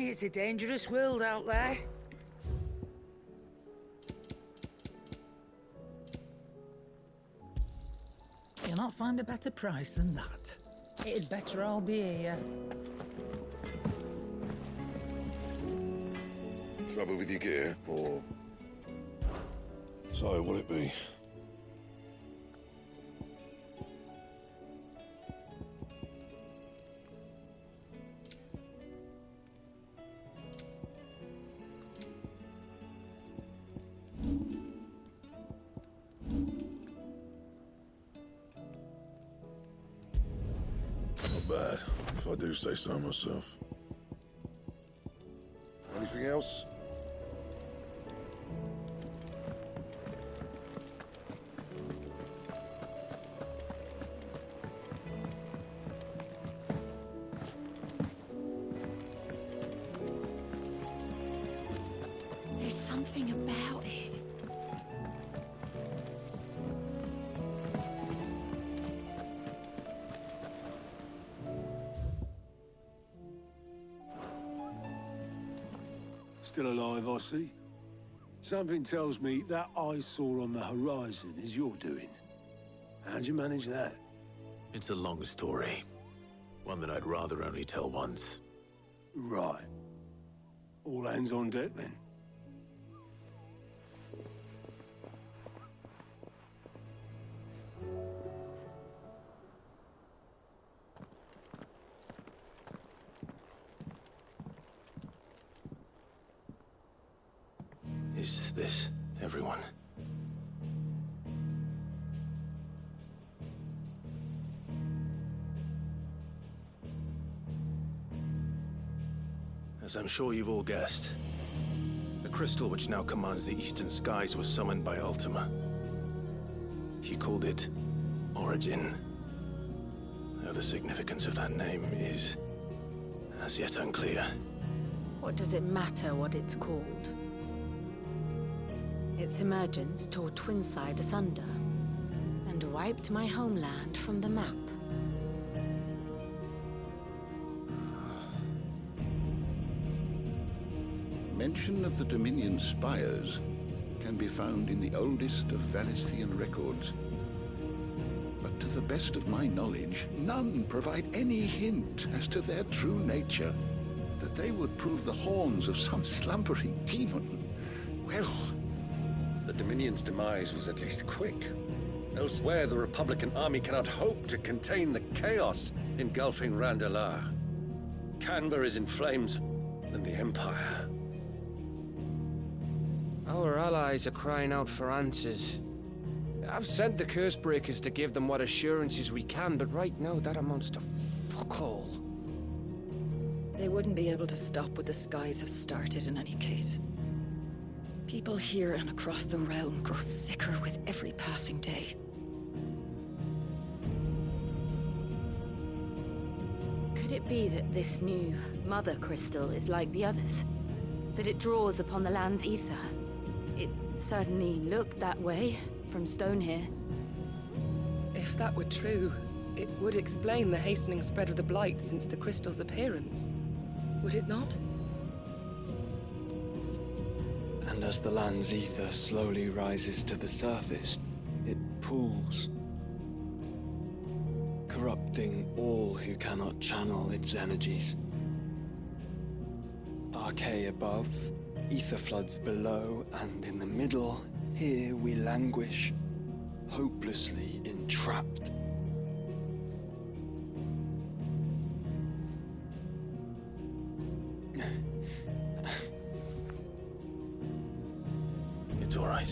It's a dangerous world out there. You'll not find a better price than that. It'd better all be here. Trouble with your gear, or... So, what'll it be? Not bad, if I do say so myself. Anything else? There's something about it. Still alive, I see. Something tells me that eyesore on the horizon is your doing. How'd you manage that? It's a long story. One that I'd rather only tell once. Right. All hands on deck, then. Is this everyone? As I'm sure you've all guessed, the crystal which now commands the eastern skies was summoned by Ultima. He called it Origin. Though the significance of that name is as yet unclear. What does it matter what it's called? Its emergence tore Twinside asunder and wiped my homeland from the map. Mention of the Dominion spires can be found in the oldest of Valisthian records. But to the best of my knowledge, none provide any hint as to their true nature. That they would prove the horns of some slumbering demon. Well... The Dominion's demise was at least quick. Elsewhere, the Republican army cannot hope to contain the chaos engulfing Randalar. Canva is in flames, and the Empire. Our allies are crying out for answers. I've sent the Cursebreakers to give them what assurances we can, but right now that amounts to fuck all. They wouldn't be able to stop what the skies have started in any case. People here and across the realm grow sicker with every passing day. Could it be that this new Mother Crystal is like the others? That it draws upon the land's ether? It certainly looked that way from stone here. If that were true, it would explain the hastening spread of the Blight since the crystal's appearance. Would it not? And as the land's ether slowly rises to the surface, it pools, corrupting all who cannot channel its energies. Archaea above, ether floods below, and in the middle, here we languish, hopelessly entrapped. It's all right.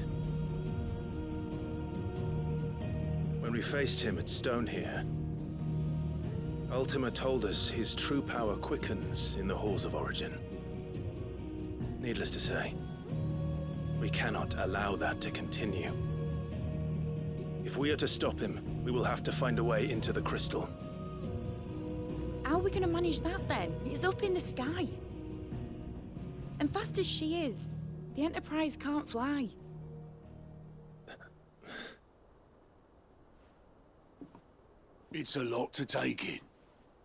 When we faced him at Stone here, Ultima told us his true power quickens in the halls of Origin. Needless to say, we cannot allow that to continue. If we are to stop him, we will have to find a way into the crystal. How are we gonna manage that then? It's up in the sky. And fast as she is, the Enterprise can't fly. It's a lot to take in,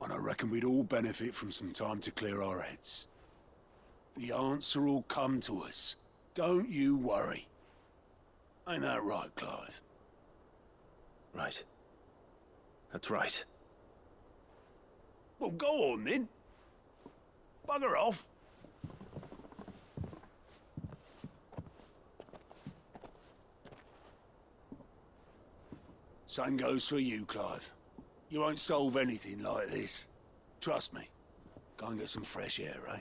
and I reckon we'd all benefit from some time to clear our heads. The answer will come to us. Don't you worry. Ain't that right, Clive? Right. That's right. Well, go on then. Bugger off. Same goes for you, Clive. You won't solve anything like this. Trust me. Go and get some fresh air, eh?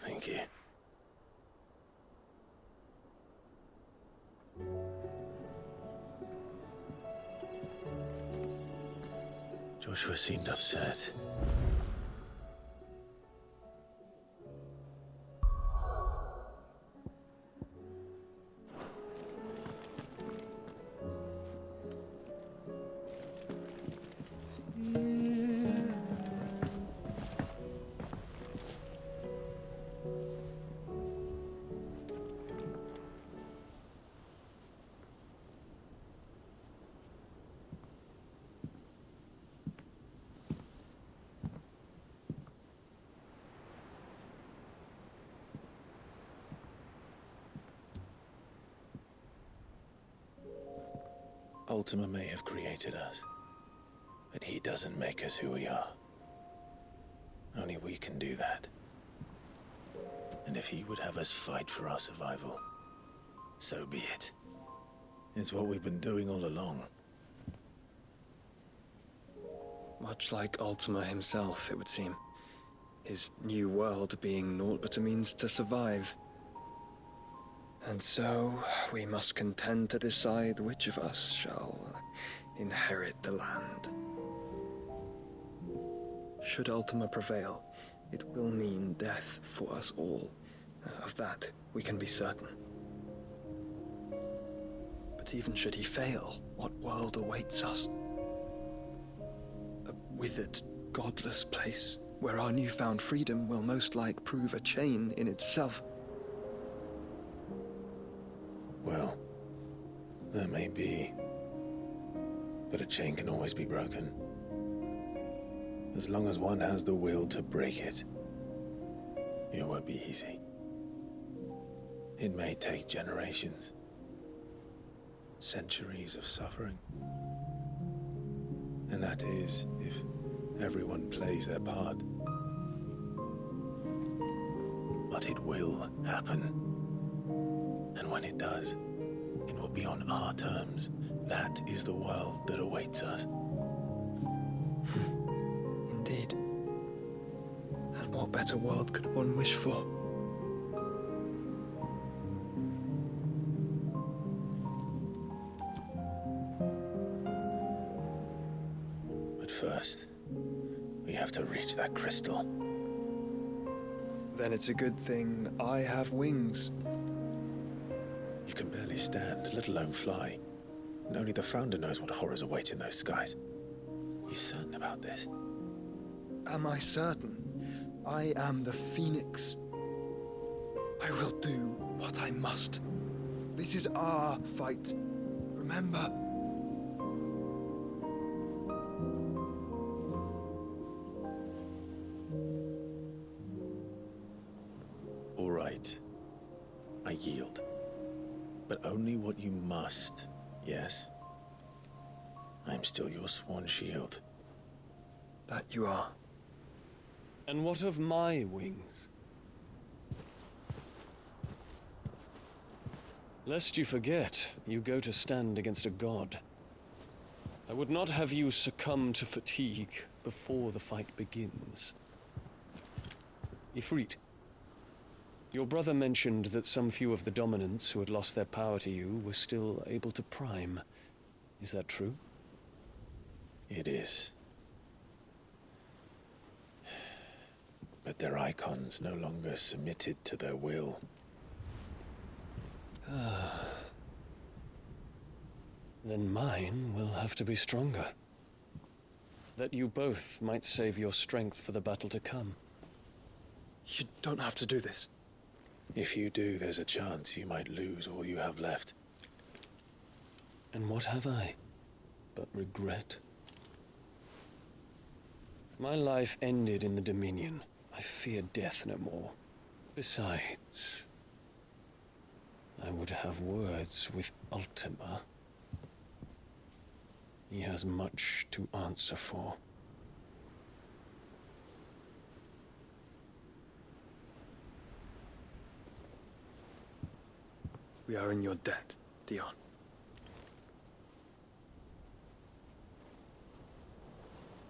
Thank you. Joshua seemed upset. Ultima may have created us, but he doesn't make us who we are. Only we can do that. And if he would have us fight for our survival, so be it. It's what we've been doing all along. Much like Ultima himself, it would seem. His new world being naught but a means to survive. And so, we must contend to decide which of us shall inherit the land. Should Ultima prevail, it will mean death for us all. Of that, we can be certain. But even should he fail, what world awaits us? A withered, godless place, where our newfound freedom will most like prove a chain in itself. Well, that may be, but a chain can always be broken. As long as one has the will to break it, it won't be easy. It may take generations, centuries of suffering. And that is if everyone plays their part. But it will happen. And when it does, it will be on our terms. That is the world that awaits us. Indeed. And what better world could one wish for? But first, we have to reach that crystal. Then it's a good thing I have wings. You can barely stand, let alone fly. And only the Founder knows what horrors await in those skies. You certain about this? Am I certain? I am the Phoenix. I will do what I must. This is our fight. Remember? All right. I yield. But only what you must, yes? I'm still your sworn shield. That you are. And what of my wings? Lest you forget, you go to stand against a god. I would not have you succumb to fatigue before the fight begins. Ifrit, your brother mentioned that some few of the dominants who had lost their power to you were still able to prime. Is that true? It is. But their icons no longer submitted to their will. Then mine will have to be stronger. That you both might save your strength for the battle to come. You don't have to do this. If you do, there's a chance you might lose all you have left. And what have I but regret? My life ended in the Dominion. I fear death no more. Besides, I would have words with Ultima. He has much to answer for. We are in your debt, Dion.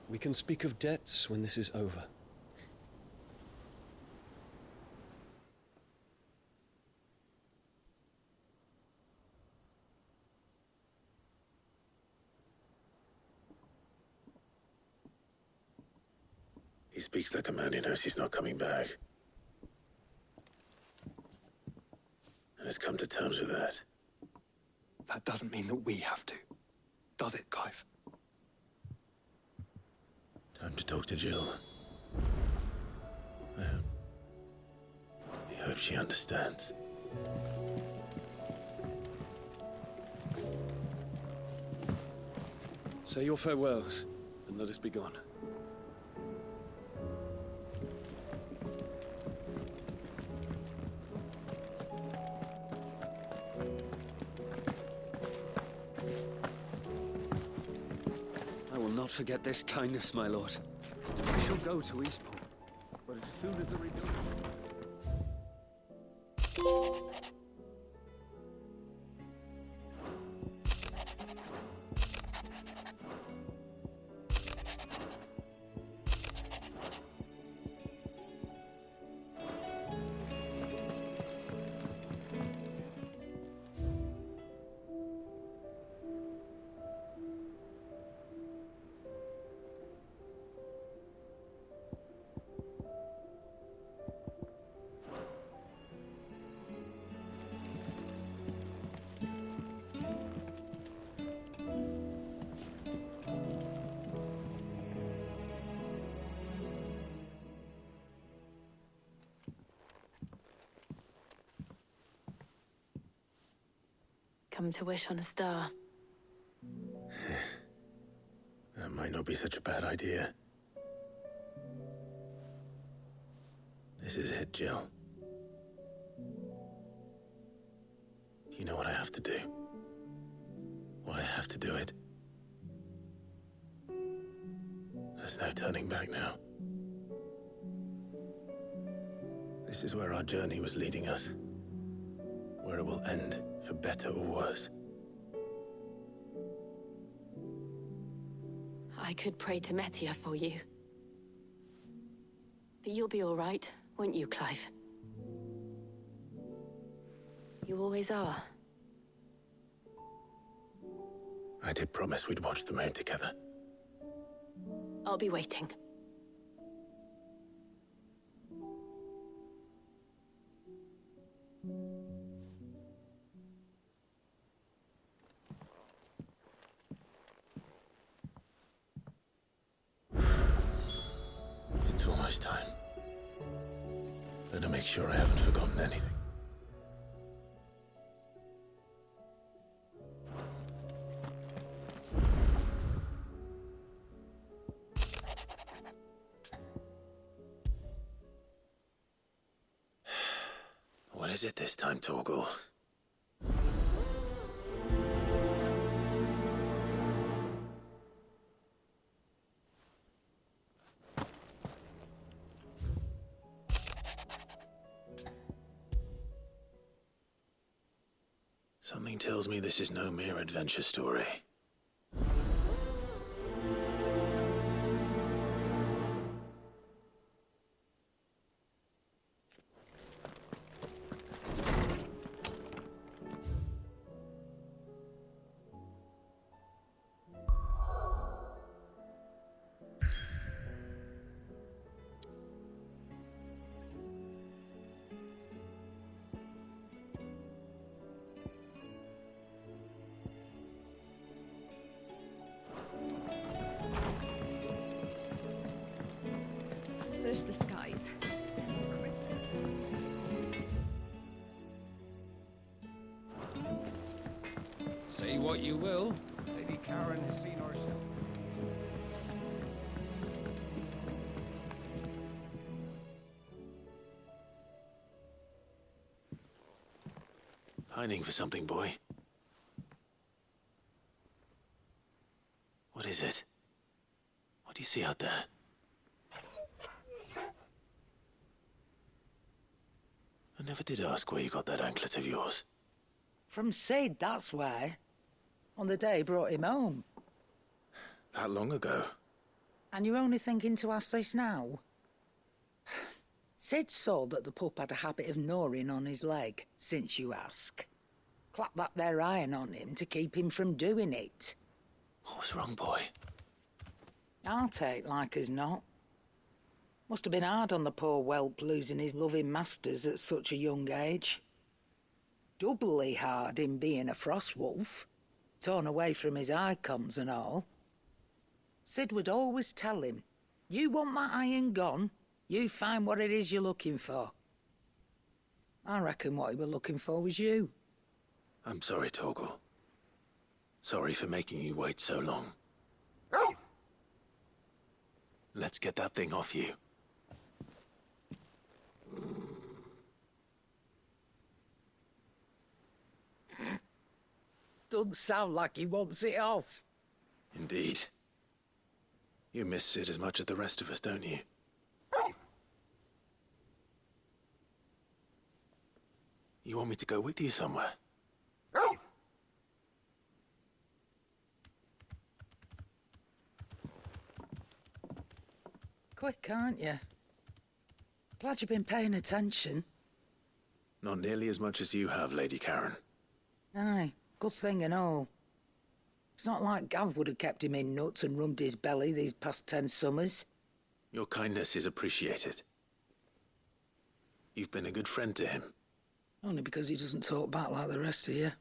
We can speak of debts when this is over. He speaks like a man who knows he's not coming back. And has come to terms with that. That doesn't mean that we have to, does it, Clive? Time to talk to Jill. I hope she understands. Say your farewells, and let us be gone. I will not forget this kindness, my lord. I shall go to Eastport, but as soon as the rebuilding... Come to wish on a star. That might not be such a bad idea. This is it, Jill. You know what I have to do. Why I have to do it. There's no turning back now. This is where our journey was leading us. Where it will end, for better or worse. I could pray to Metia for you. But you'll be all right, won't you, Clive? You always are. I did promise we'd watch the moon together. I'll be waiting. It's almost time. Better make sure I haven't forgotten anything. What is it this time, Torgal? Something tells me this is no mere adventure story. First the skies. Say what you will, Lady Karen has seen herself. Pining for something, boy. What is it? What do you see out there? I never did ask where you got that anklet of yours. From Sid, that's why. On the day he brought him home. That long ago? And you're only thinking to ask this now? Sid saw that the pup had a habit of gnawing on his leg, since you ask. Clap that there iron on him to keep him from doing it. What was wrong, boy? I'll take like as not. Must have been hard on the poor whelp losing his loving masters at such a young age. Doubly hard in being a frost wolf, torn away from his icons and all. Sid would always tell him, you want that iron gone, you find what it is you're looking for. I reckon what he were looking for was you. I'm sorry, Torgal. Sorry for making you wait so long. Let's get that thing off you. Doesn't sound like he wants it off. Indeed. You miss Sid as much as the rest of us, don't you? You want me to go with you somewhere? Quick, aren't you? Glad you've been paying attention. Not nearly as much as you have, Lady Karen. Aye, good thing and all. It's not like Gav would have kept him in nuts and rubbed his belly these past 10 summers. Your kindness is appreciated. You've been a good friend to him. Only because he doesn't talk back like the rest of you.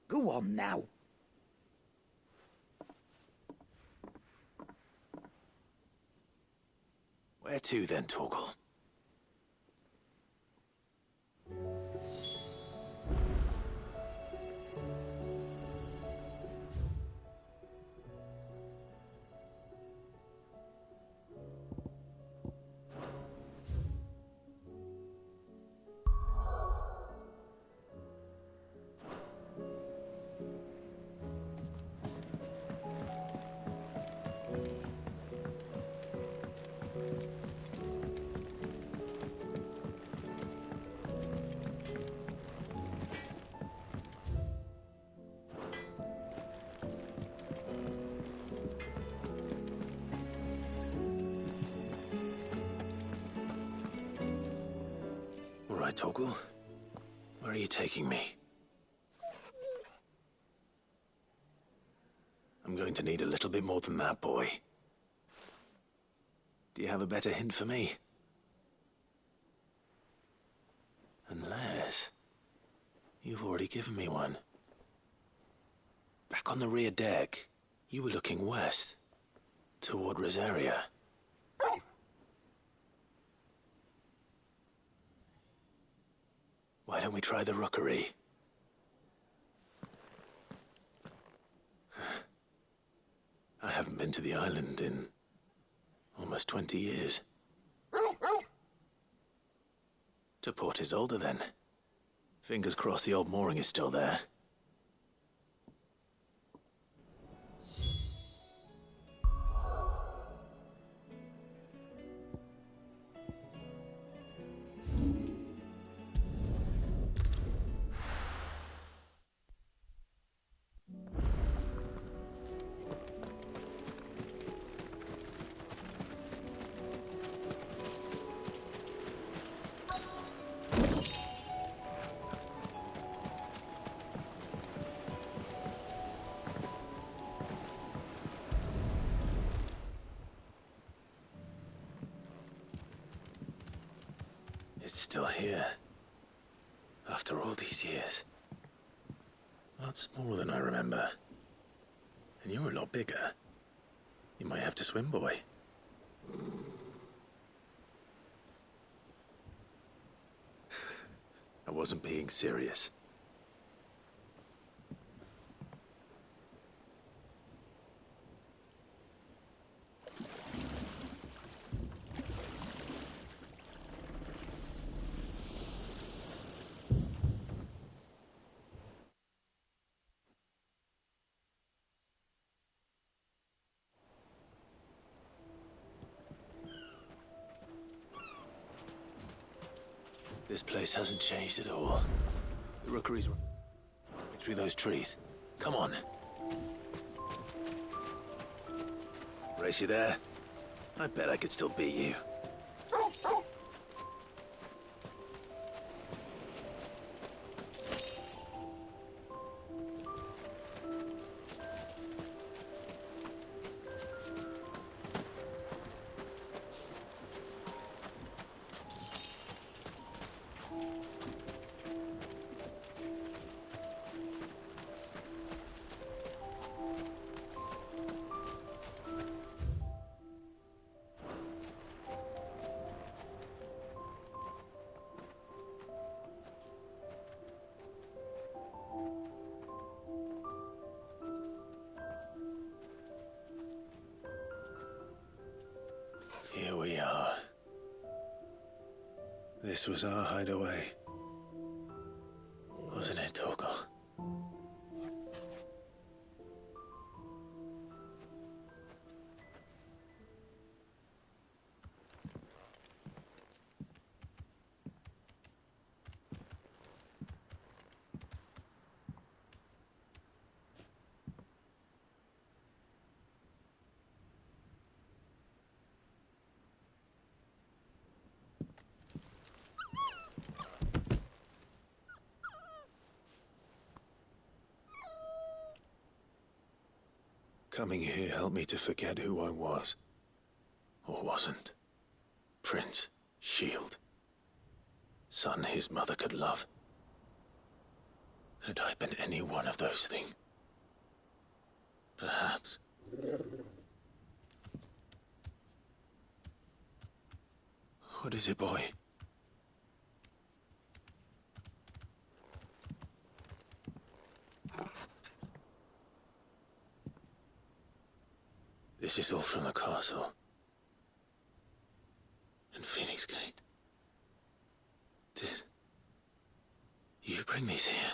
Go on now. Where to then, Torgal? All right, Torgal. Where are you taking me? I'm going to need a little bit more than that, boy. Do you have a better hint for me? Unless... you've already given me one. Back on the rear deck, you were looking west, toward Rosaria. Why don't we try the rookery? I haven't been to the island in almost 20 years. To Port Isolde, then. Fingers crossed the old mooring is still there. It's still here. After all these years. A lot smaller than I remember. And you're a lot bigger. You might have to swim, boy. I wasn't being serious. This place hasn't changed at all. The rookeries right through those trees. Come on. Race you there? I bet I could still beat you. Here we are. This was our hideaway. Wasn't it, Torgal? Coming here helped me to forget who I was. Or wasn't. Prince, shield. Son his mother could love. Had I been any one of those things? Perhaps. What is it, boy? This is all from the castle. And Phoenix Gate. Did you bring these here?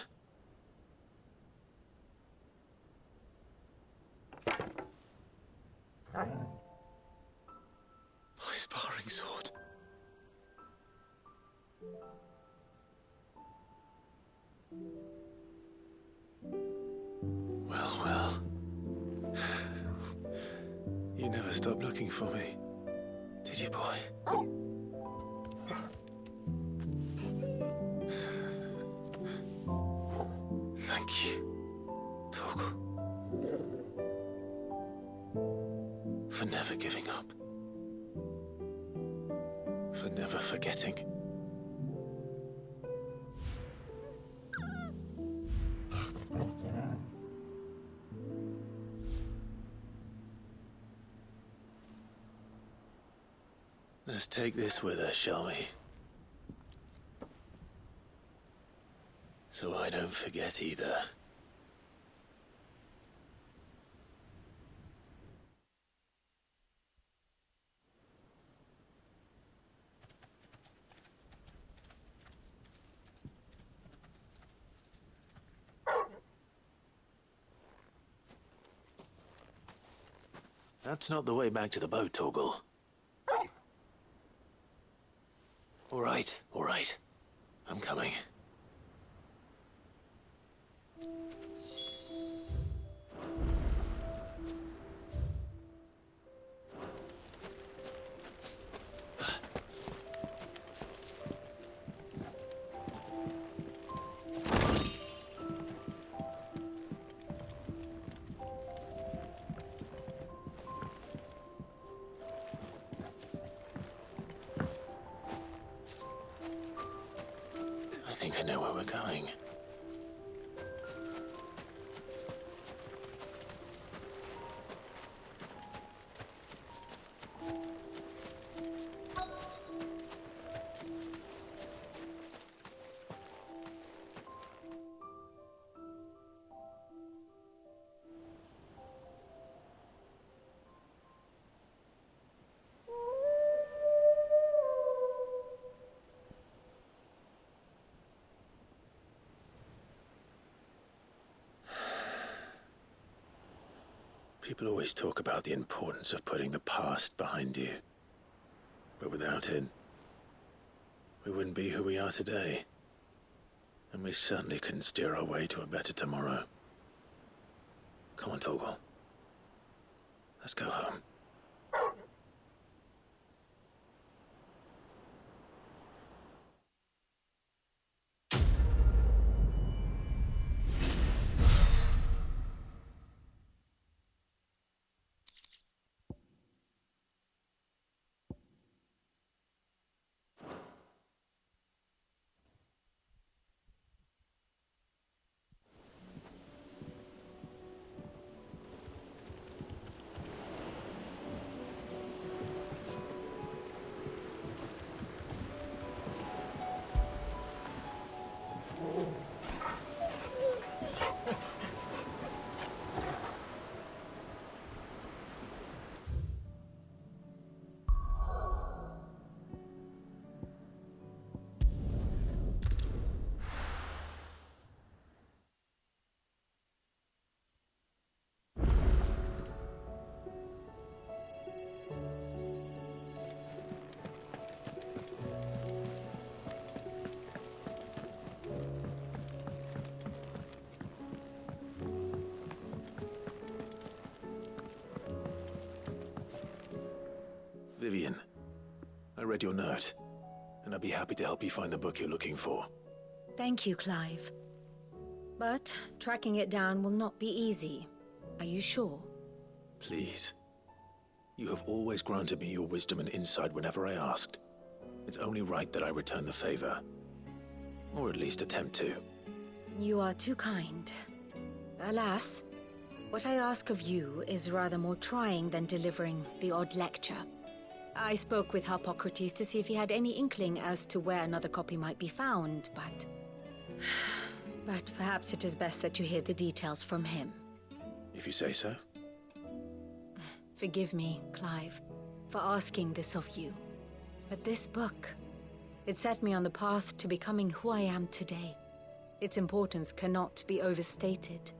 My sparring sword. Well, well. You never stopped looking for me, did you, boy? Thank you, Torgal. For never giving up. For never forgetting. Let's take this with us, shall we? So I don't forget either. That's not the way back to the boat, Torgal. All right. I'm coming. I think I know where we're going. People always talk about the importance of putting the past behind you. But without it, we wouldn't be who we are today. And we certainly couldn't steer our way to a better tomorrow. Come on, Torgal. Let's go home. Vivian, I read your note, and I'd be happy to help you find the book you're looking for. Thank you, Clive. But tracking it down will not be easy. Are you sure? Please. You have always granted me your wisdom and insight whenever I asked. It's only right that I return the favor. Or at least attempt to. You are too kind. Alas, what I ask of you is rather more trying than delivering the odd lecture. I spoke with Hippocrates to see if he had any inkling as to where another copy might be found, but... But perhaps it is best that you hear the details from him. If you say so. Forgive me, Clive, for asking this of you. But this book, it set me on the path to becoming who I am today. Its importance cannot be overstated.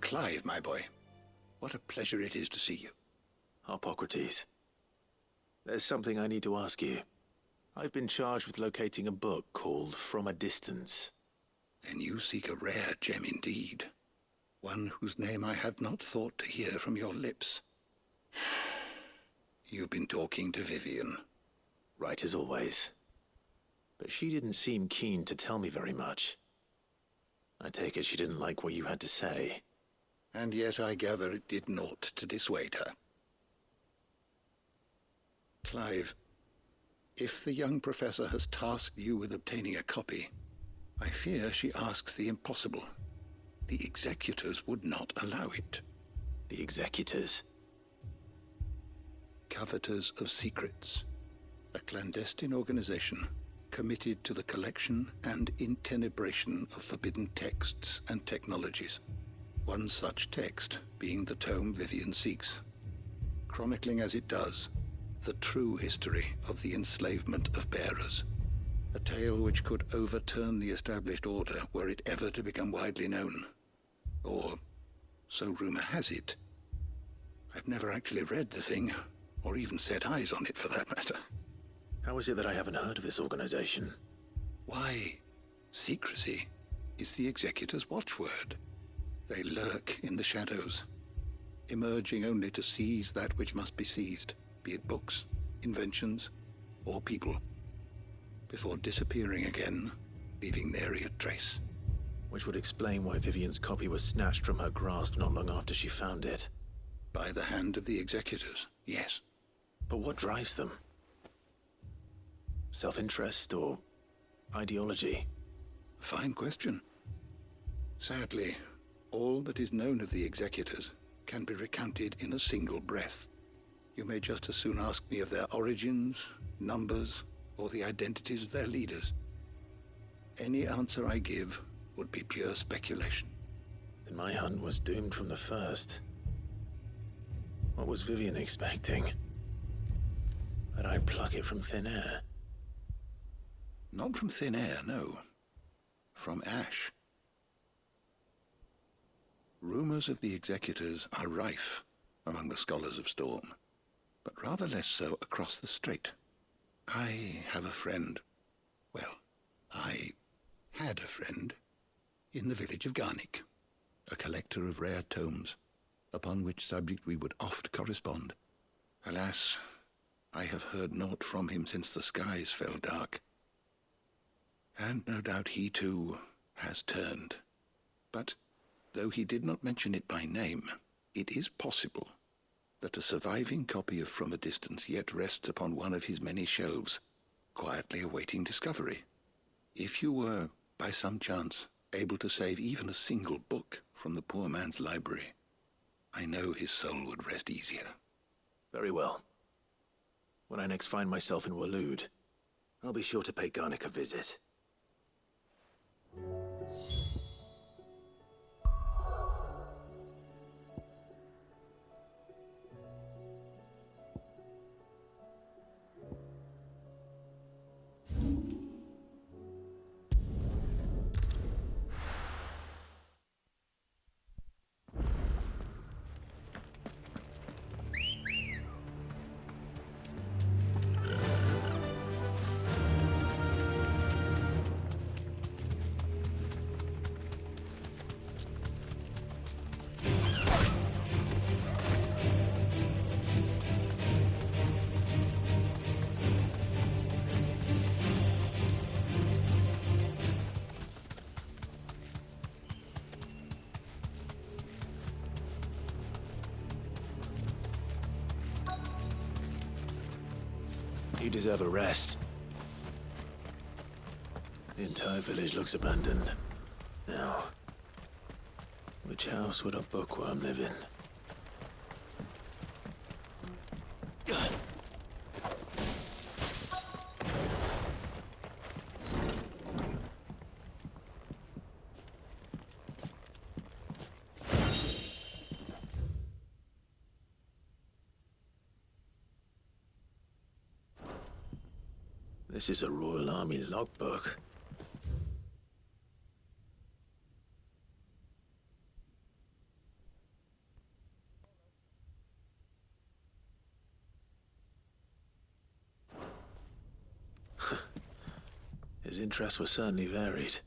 Clive, my boy. What a pleasure it is to see you. Hippocrates. There's something I need to ask you. I've been charged with locating a book called From a Distance. Then you seek a rare gem indeed. One whose name I had not thought to hear from your lips. You've been talking to Vivian. Right as always. But she didn't seem keen to tell me very much. I take it she didn't like what you had to say. And yet I gather it did naught to dissuade her. Clive, if the young professor has tasked you with obtaining a copy, I fear she asks the impossible. The executors would not allow it. The executors? Coveters of Secrets, a clandestine organization committed to the collection and intenebration of forbidden texts and technologies. One such text being the tome Vivian seeks, chronicling as it does the true history of the enslavement of bearers, a tale which could overturn the established order were it ever to become widely known. Or, so rumor has it. I've never actually read the thing, or even set eyes on it for that matter. How is it that I haven't heard of this organization? Why, secrecy is the executor's watchword. They lurk in the shadows, emerging only to seize that which must be seized, be it books, inventions, or people, before disappearing again, leaving nary a trace. Which would explain why Vivian's copy was snatched from her grasp not long after she found it. By the hand of the executors, yes. But what drives them? Self-interest or ideology? Fine question. Sadly, all that is known of the executors can be recounted in a single breath. You may just as soon ask me of their origins, numbers, or the identities of their leaders. Any answer I give would be pure speculation. Then my hunt was doomed from the first. What was Vivian expecting? That I'd pluck it from thin air? Not from thin air, no. From ash. Rumors of the executors are rife among the scholars of Storm, but rather less so across the strait. I have a friend. Well, I had a friend in the village of Garnick, a collector of rare tomes, upon which subject we would oft correspond. Alas, I have heard naught from him since the skies fell dark. And no doubt he, too, has turned. But, though he did not mention it by name, it is possible that a surviving copy of From a Distance yet rests upon one of his many shelves, quietly awaiting discovery. If you were, by some chance, able to save even a single book from the poor man's library, I know his soul would rest easier. Very well. When I next find myself in Waloed, I'll be sure to pay Garnick a visit. You deserve a rest. The entire village looks abandoned. Now, which house would a bookworm live in? This is a Royal Army logbook. His interests were certainly varied.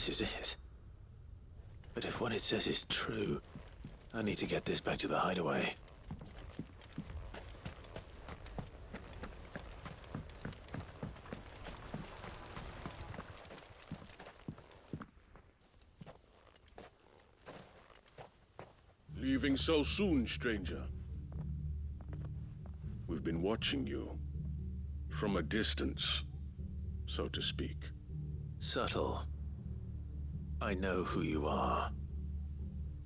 This is it. But if what it says is true, I need to get this back to the hideaway. Leaving so soon, stranger? We've been watching you. From a distance, so to speak. Subtle. I know who you are.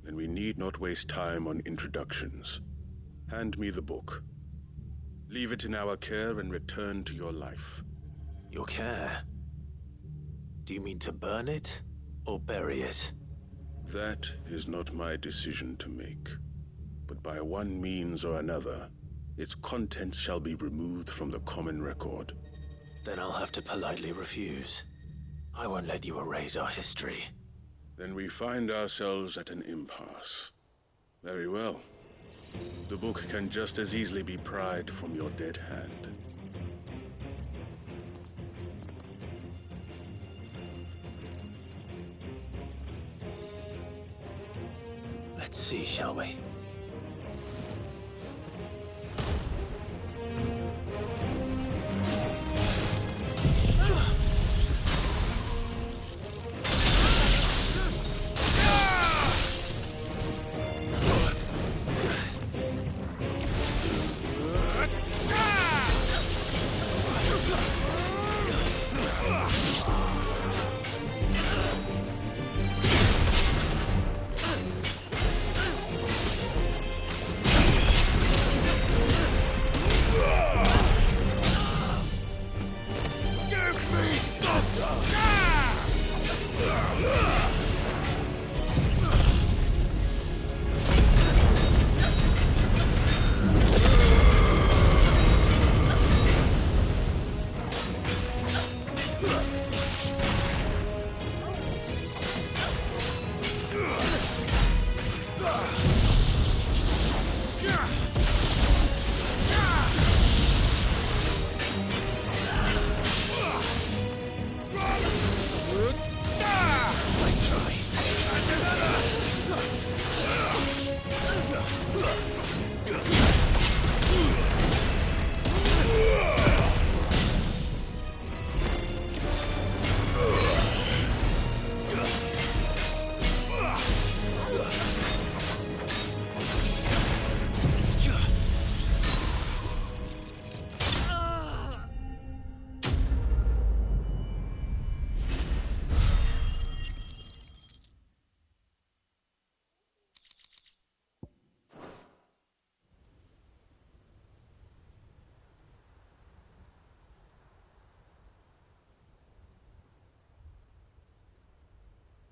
Then we need not waste time on introductions. Hand me the book. Leave it in our care and return to your life. Your care? Do you mean to burn it, or bury it? That is not my decision to make. But by one means or another, its contents shall be removed from the common record. Then I'll have to politely refuse. I won't let you erase our history. Then we find ourselves at an impasse. Very well. The book can just as easily be pried from your dead hand. Let's see, shall we?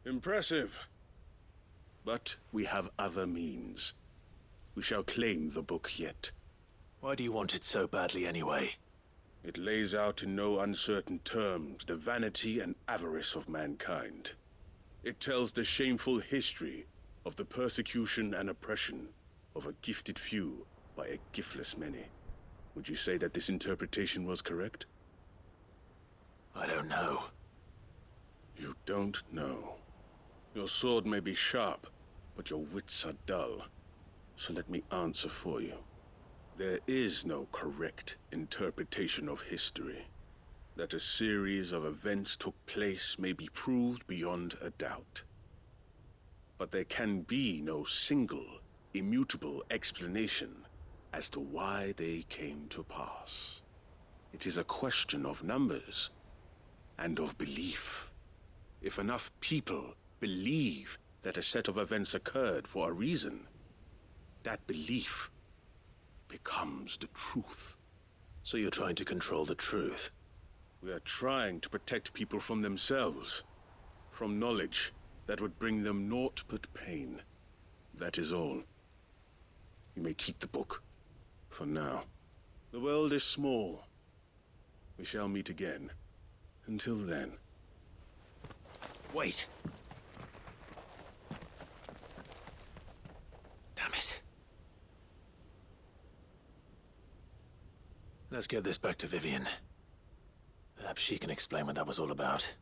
Impressive. But we have other means. We shall claim the book yet. Why do you want it so badly anyway? It lays out in no uncertain terms the vanity and avarice of mankind. It tells the shameful history of the persecution and oppression of a gifted few by a giftless many. Would you say that this interpretation was correct? I don't know. You don't know. Your sword may be sharp, but your wits are dull. So let me answer for you. There is no correct interpretation of history. That a series of events took place may be proved beyond a doubt. But there can be no single, immutable explanation as to why they came to pass. It is a question of numbers and of belief. If enough people believe that a set of events occurred for a reason, that belief becomes the truth. So you're trying to control the truth? We are trying to protect people from themselves, from knowledge that would bring them naught but pain. That is all. You may keep the book, for now. The world is small. We shall meet again. Until then. Wait! Damn it. Let's get this back to Vivian. Perhaps she can explain what that was all about.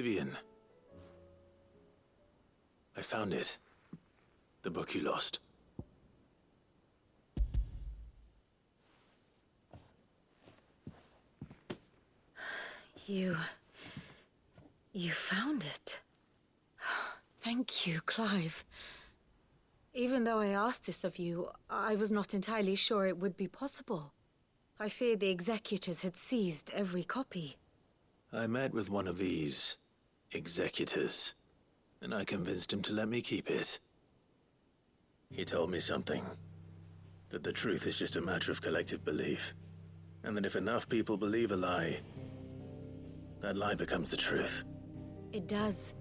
Vivian. I found it. The book you lost. You found it. Thank you, Clive. Even though I asked this of you, I was not entirely sure it would be possible. I feared the executors had seized every copy. I met with one of these executors, and I convinced him to let me keep it. He told me something. That the truth is just a matter of collective belief. And that if enough people believe a lie, that lie becomes the truth. It does.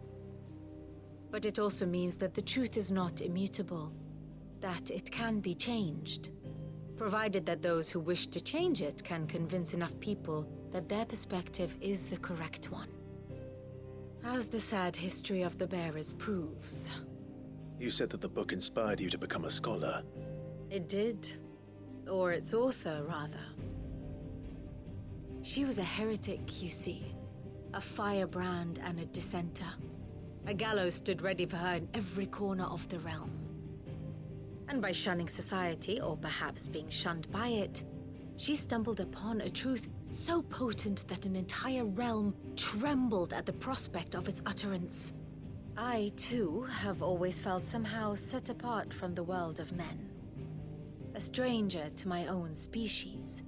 But it also means that the truth is not immutable. That it can be changed. Provided that those who wish to change it can convince enough people that their perspective is the correct one. As the sad history of the Bearers proves. You said that the book inspired you to become a scholar. It did. Or its author, rather. She was a heretic, you see. A firebrand and a dissenter. A gallows stood ready for her in every corner of the realm. And by shunning society, or perhaps being shunned by it, she stumbled upon a truth so potent that an entire realm trembled at the prospect of its utterance. I, too, have always felt somehow set apart from the world of men. A stranger to my own species.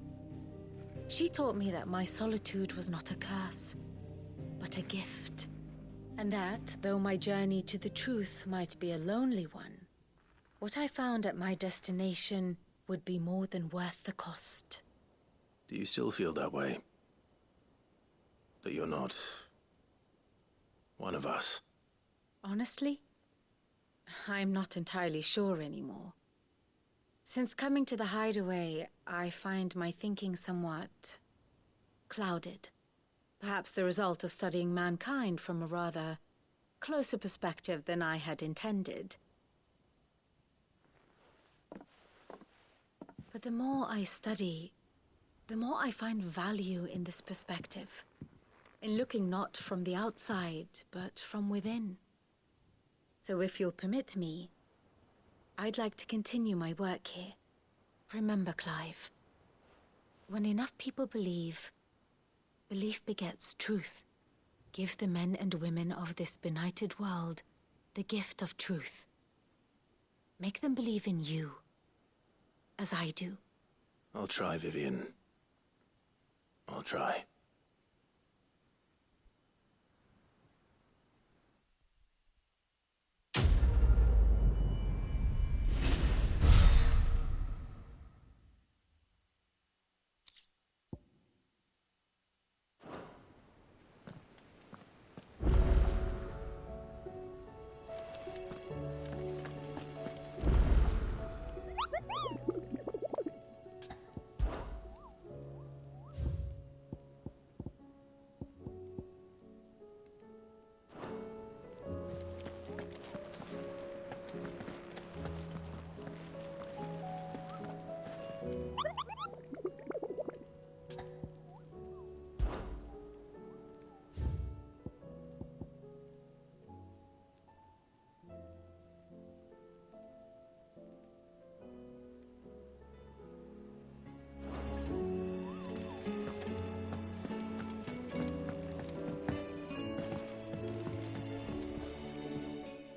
She taught me that my solitude was not a curse, but a gift. And that, though my journey to the truth might be a lonely one, what I found at my destination would be more than worth the cost. Do you still feel that way? That you're not one of us? Honestly, I'm not entirely sure anymore. Since coming to the hideaway, I find my thinking somewhat clouded. Perhaps the result of studying mankind from a rather closer perspective than I had intended. But the more I study, the more I find value in this perspective. In looking not from the outside, but from within. So if you'll permit me, I'd like to continue my work here. Remember, Clive, when enough people believe, belief begets truth. Give the men and women of this benighted world the gift of truth. Make them believe in you, as I do. I'll try, Vivian. I'll try.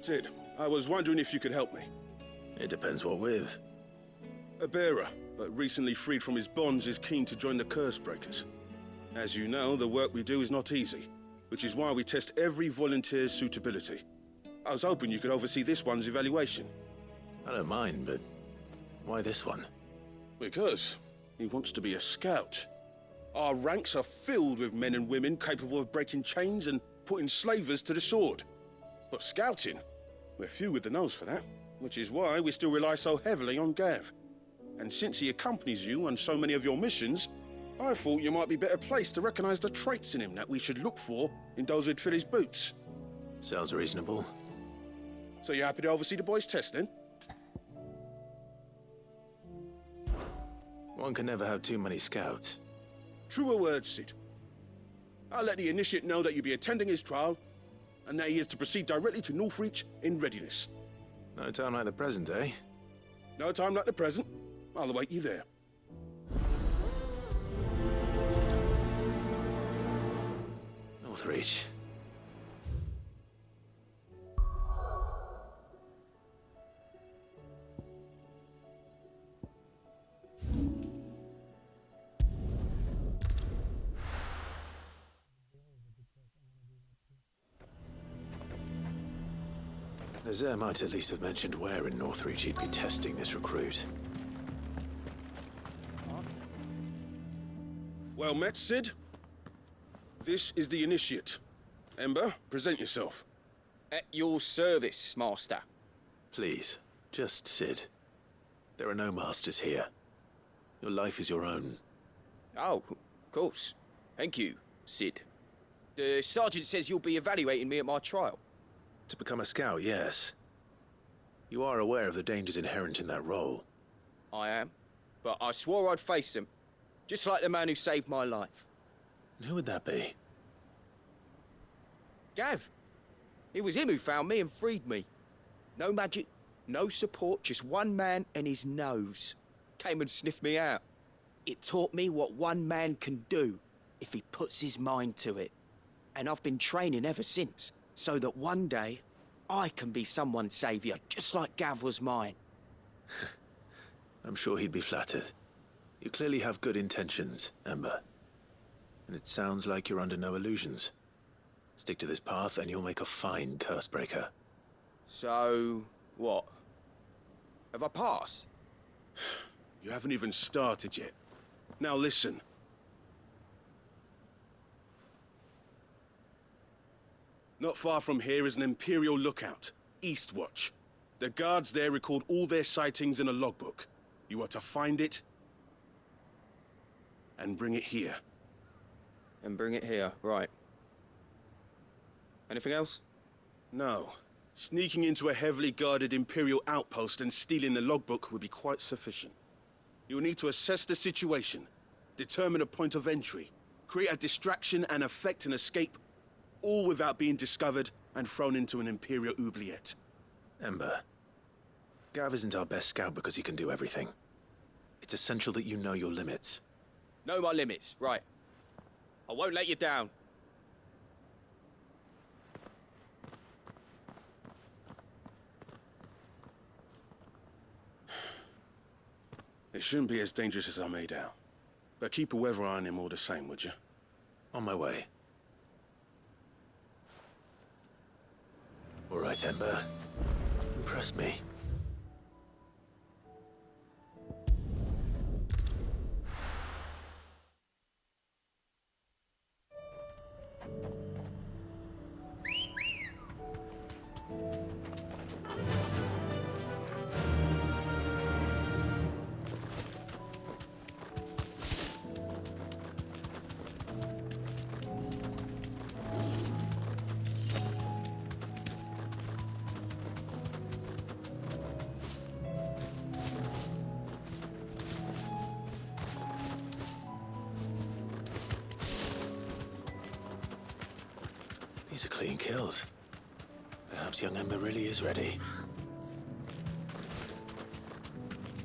Sid, I was wondering if you could help me. It depends what with. A bearer, but recently freed from his bonds, is keen to join the Curse Breakers. As you know, the work we do is not easy, which is why we test every volunteer's suitability. I was hoping you could oversee this one's evaluation. I don't mind, but why this one? Because he wants to be a scout. Our ranks are filled with men and women capable of breaking chains and putting slavers to the sword. But scouting? We're few with the nose for that, which is why we still rely so heavily on Gav. And since he accompanies you on so many of your missions, I thought you might be better placed to recognize the traits in him that we should look for in those who'd fill his boots. Sounds reasonable. So you're happy to oversee the boys' test, then? One can never have too many scouts. Truer words, Sid. I'll let the initiate know that you'll be attending his trial, and that he is to proceed directly to Northreach in readiness. No time like the present, eh? No time like the present. I'll await you there. Northreach. Nazaire might at least have mentioned where in Northreach he'd be testing this recruit. Well met, Sid. This is the initiate. Ember, present yourself. At your service, Master. Please, just Sid. There are no masters here. Your life is your own. Oh, of course. Thank you, Sid. The sergeant says you'll be evaluating me at my trial. To become a scout, yes. You are aware of the dangers inherent in that role. I am. But I swore I'd face them. Just like the man who saved my life. And who would that be? Gav. It was him who found me and freed me. No magic, no support, just one man and his nose. Came and sniffed me out. It taught me what one man can do if he puts his mind to it. And I've been training ever since, so that one day I can be someone's saviour, just like Gav was mine. I'm sure he'd be flattered. You clearly have good intentions, Ember. And it sounds like you're under no illusions. Stick to this path and you'll make a fine cursebreaker. So, what? Have I passed? You haven't even started yet. Now listen. Not far from here is an Imperial lookout, Eastwatch. The guards there record all their sightings in a logbook. You are to find it and bring it here. And bring it here, right. Anything else? No. Sneaking into a heavily guarded Imperial outpost and stealing the logbook would be quite sufficient. You'll need to assess the situation, determine a point of entry, create a distraction and effect an escape, all without being discovered and thrown into an Imperial oubliette. Ember, Gav isn't our best scout because he can do everything. It's essential that you know your limits. Know my limits, right. I won't let you down. It shouldn't be as dangerous as I made out. But keep a weather eye on him all the same, would you? On my way. All right, Ember. Impress me. These are clean kills. Perhaps young Ember really is ready.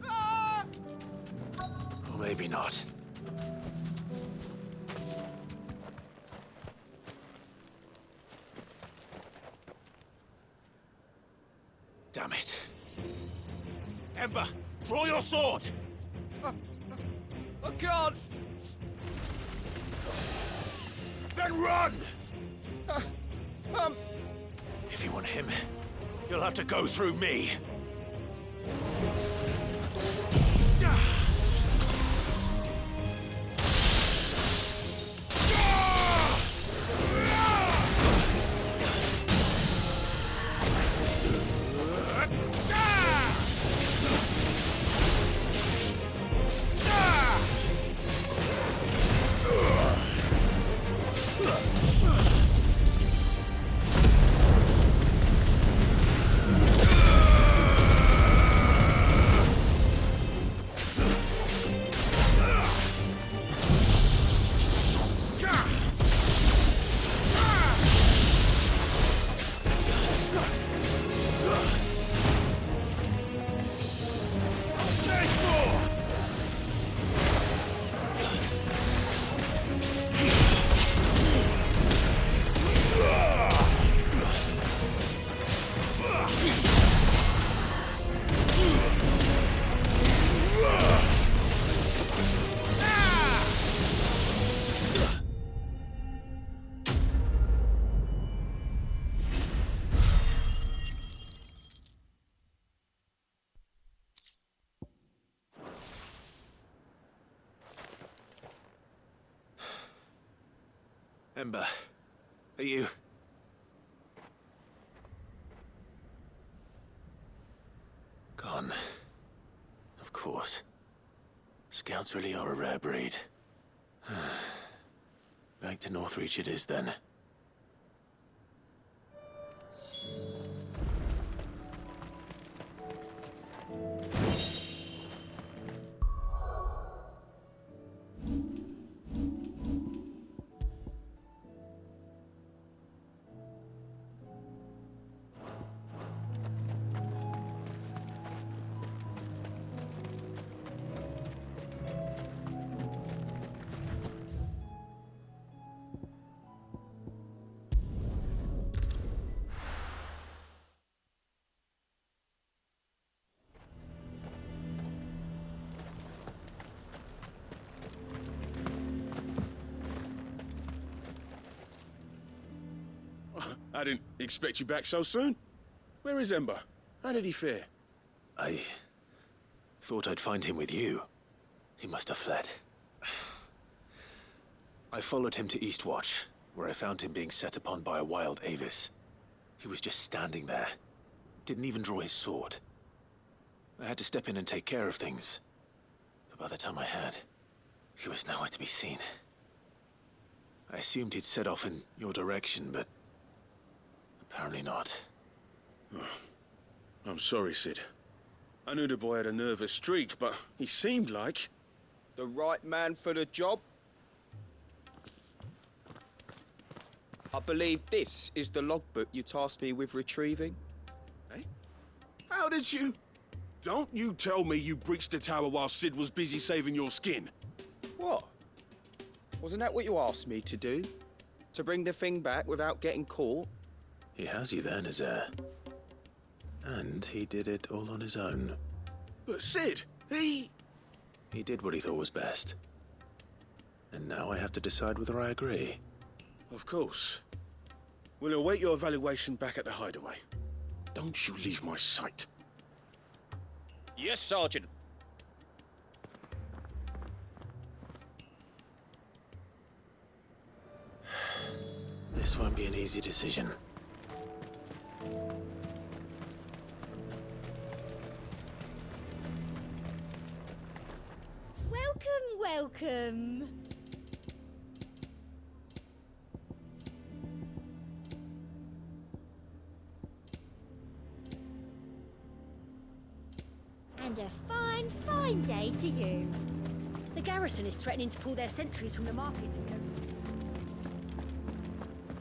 Or maybe not. Damn it. Ember, draw your sword! I can't! Then run! If you want him, you'll have to go through me. Ember, are you... Gone. Of course. Scouts really are a rare breed. Back to Northreach it is then. I didn't expect you back so soon. Where is Ember? How did he fare? I thought I'd find him with you. He must have fled. I followed him to Eastwatch, where I found him being set upon by a wild Avis. He was just standing there. Didn't even draw his sword. I had to step in and take care of things. But by the time I had, he was nowhere to be seen. I assumed he'd set off in your direction, but apparently not. Oh, I'm sorry, Sid. I knew the boy had a nervous streak, but he seemed like... The right man for the job? I believe this is the logbook you tasked me with retrieving. Eh? How did you... Don't you tell me you breached the tower while Sid was busy saving your skin. What? Wasn't that what you asked me to do? To bring the thing back without getting caught? He has you then, his heir. And he did it all on his own. But Sid, he did what he thought was best. And now I have to decide whether I agree. Of course. We'll await your evaluation back at the hideaway. Don't you leave my sight. Yes, Sergeant. This won't be an easy decision. Welcome. And a fine, fine day to you. The garrison is threatening to pull their sentries from the markets.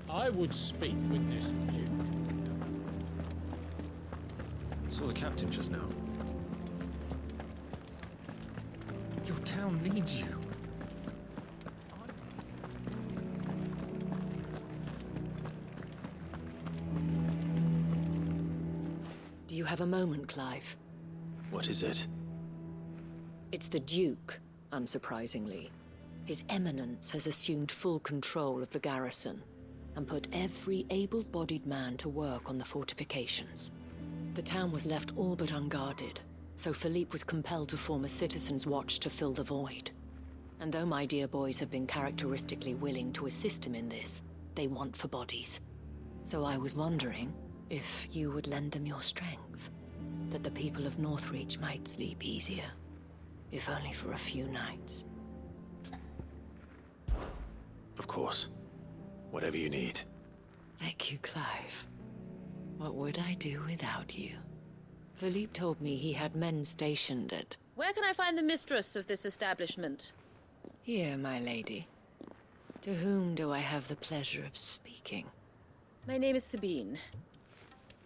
I would speak with this Duke. Saw the captain just now. Your town needs you. Do you have a moment, Clive? What is it? It's the Duke, unsurprisingly. His Eminence has assumed full control of the garrison and put every able-bodied man to work on the fortifications. The town was left all but unguarded, so Philippe was compelled to form a citizen's watch to fill the void. And though my dear boys have been characteristically willing to assist him in this, they want for bodies. So I was wondering if you would lend them your strength, that the people of Northreach might sleep easier, if only for a few nights. Of course. Whatever you need. Thank you, Clive. What would I do without you? Philippe told me he had men stationed at... Where can I find the mistress of this establishment? Here, my lady. To whom do I have the pleasure of speaking? My name is Sabine,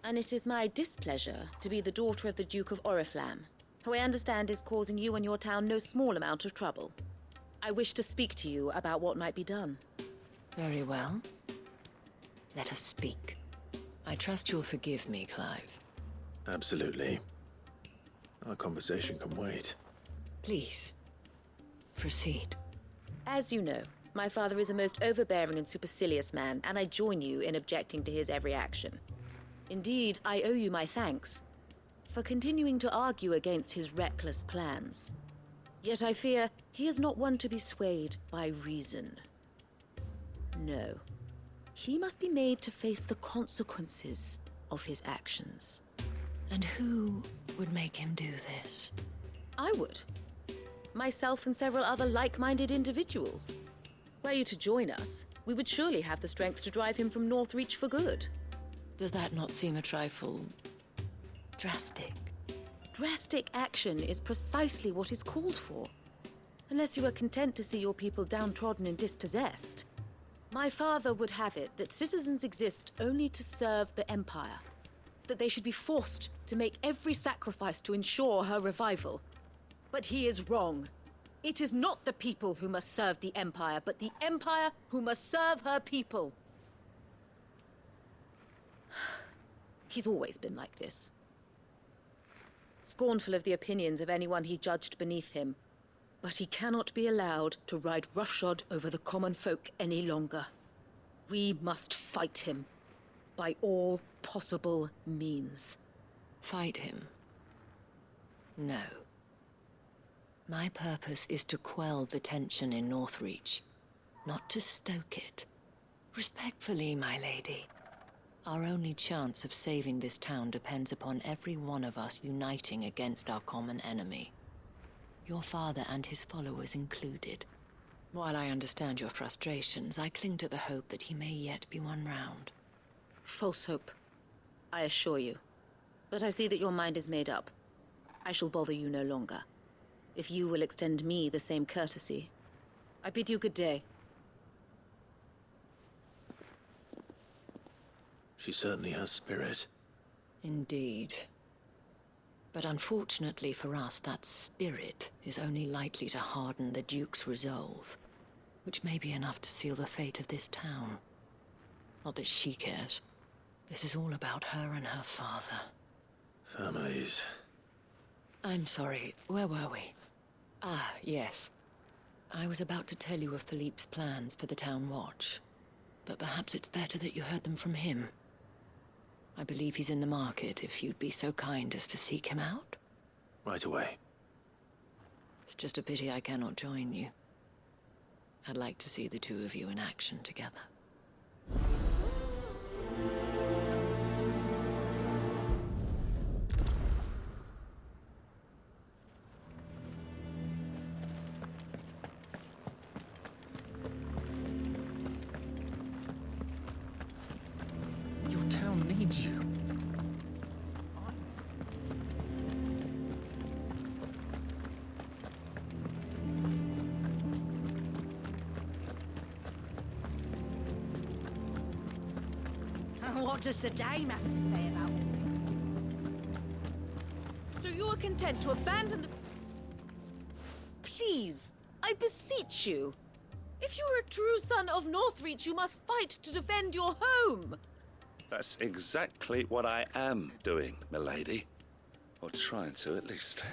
and it is my displeasure to be the daughter of the Duke of Oriflamme, who I understand is causing you and your town no small amount of trouble. I wish to speak to you about what might be done. Very well. Let us speak. I trust you'll forgive me, Clive. Absolutely. Our conversation can wait. Please, proceed. As you know, my father is a most overbearing and supercilious man, and I join you in objecting to his every action. Indeed, I owe you my thanks for continuing to argue against his reckless plans. Yet I fear he is not one to be swayed by reason. No. He must be made to face the consequences of his actions. And who would make him do this? I would. Myself and several other like-minded individuals. Were you to join us, we would surely have the strength to drive him from Northreach for good. Does that not seem a trifle drastic? Drastic action is precisely what is called for. Unless you are content to see your people downtrodden and dispossessed. My father would have it that citizens exist only to serve the Empire. That they should be forced to make every sacrifice to ensure her revival. But he is wrong. It is not the people who must serve the Empire, but the Empire who must serve her people. He's always been like this. Scornful of the opinions of anyone he judged beneath him. But he cannot be allowed to ride roughshod over the common folk any longer. We must fight him. By all possible means. Fight him? No. My purpose is to quell the tension in Northreach, not to stoke it. Respectfully, my lady. Our only chance of saving this town depends upon every one of us uniting against our common enemy. Your father and his followers included. While I understand your frustrations, I cling to the hope that he may yet be won round. False hope, I assure you. But I see that your mind is made up. I shall bother you no longer. If you will extend me the same courtesy, I bid you good day. She certainly has spirit. Indeed. But unfortunately for us, that spirit is only likely to harden the Duke's resolve, which may be enough to seal the fate of this town. Not that she cares. This is all about her and her father. Families. I'm sorry, where were we? Ah, yes. I was about to tell you of Philippe's plans for the town watch, but perhaps it's better that you heard them from him. I believe he's in the market, if you'd be so kind as to seek him out. Right away. It's just a pity I cannot join you. I'd like to see the two of you in action together. Your town needs you. What does the dame have to say about all this? So you are content to abandon the... Please, I beseech you. If you are a true son of Northreach, you must fight to defend your home. That's exactly what I am doing, milady. Or trying to, at least.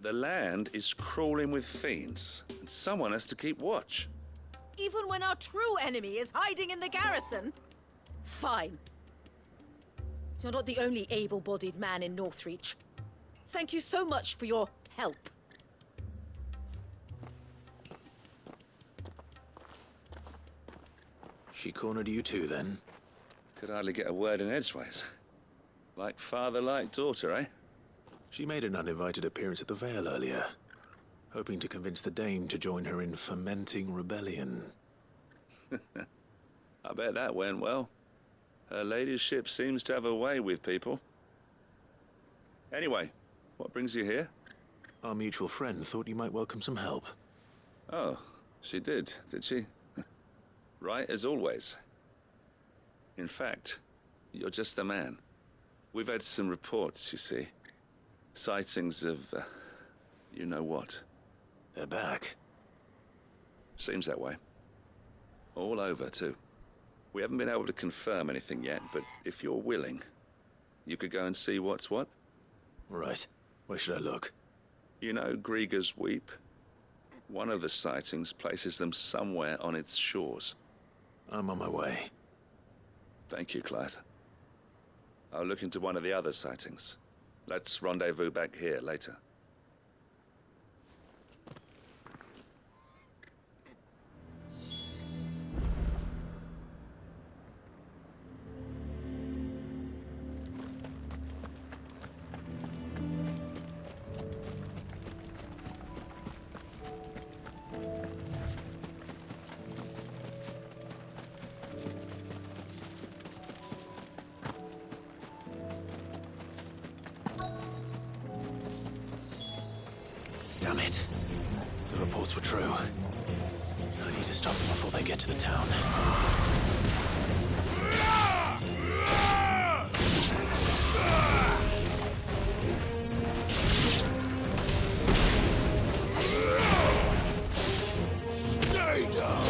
The land is crawling with fiends, and someone has to keep watch. Even when our true enemy is hiding in the garrison? Fine. You're not the only able-bodied man in Northreach. Thank you so much for your help. She cornered you too, then? Could hardly get a word in edgeways. Like father, like daughter, eh? She made an uninvited appearance at the Vale earlier, hoping to convince the Dame to join her in fomenting rebellion. I bet that went well. Her ladyship seems to have a way with people. Anyway, what brings you here? Our mutual friend thought you might welcome some help. Oh, she did she? Right as always. In fact, you're just the man. We've had some reports, you see. Sightings of, you know what. They're back. Seems that way. All over, too. We haven't been able to confirm anything yet, but if you're willing, you could go and see what's what. Right. Where should I look? You know Grieger's Weep? One of the sightings places them somewhere on its shores. I'm on my way. Thank you, Clive. I'll look into one of the other sightings. Let's rendezvous back here later. Damn it. The reports were true. I need to stop them before they get to the town. Stay down!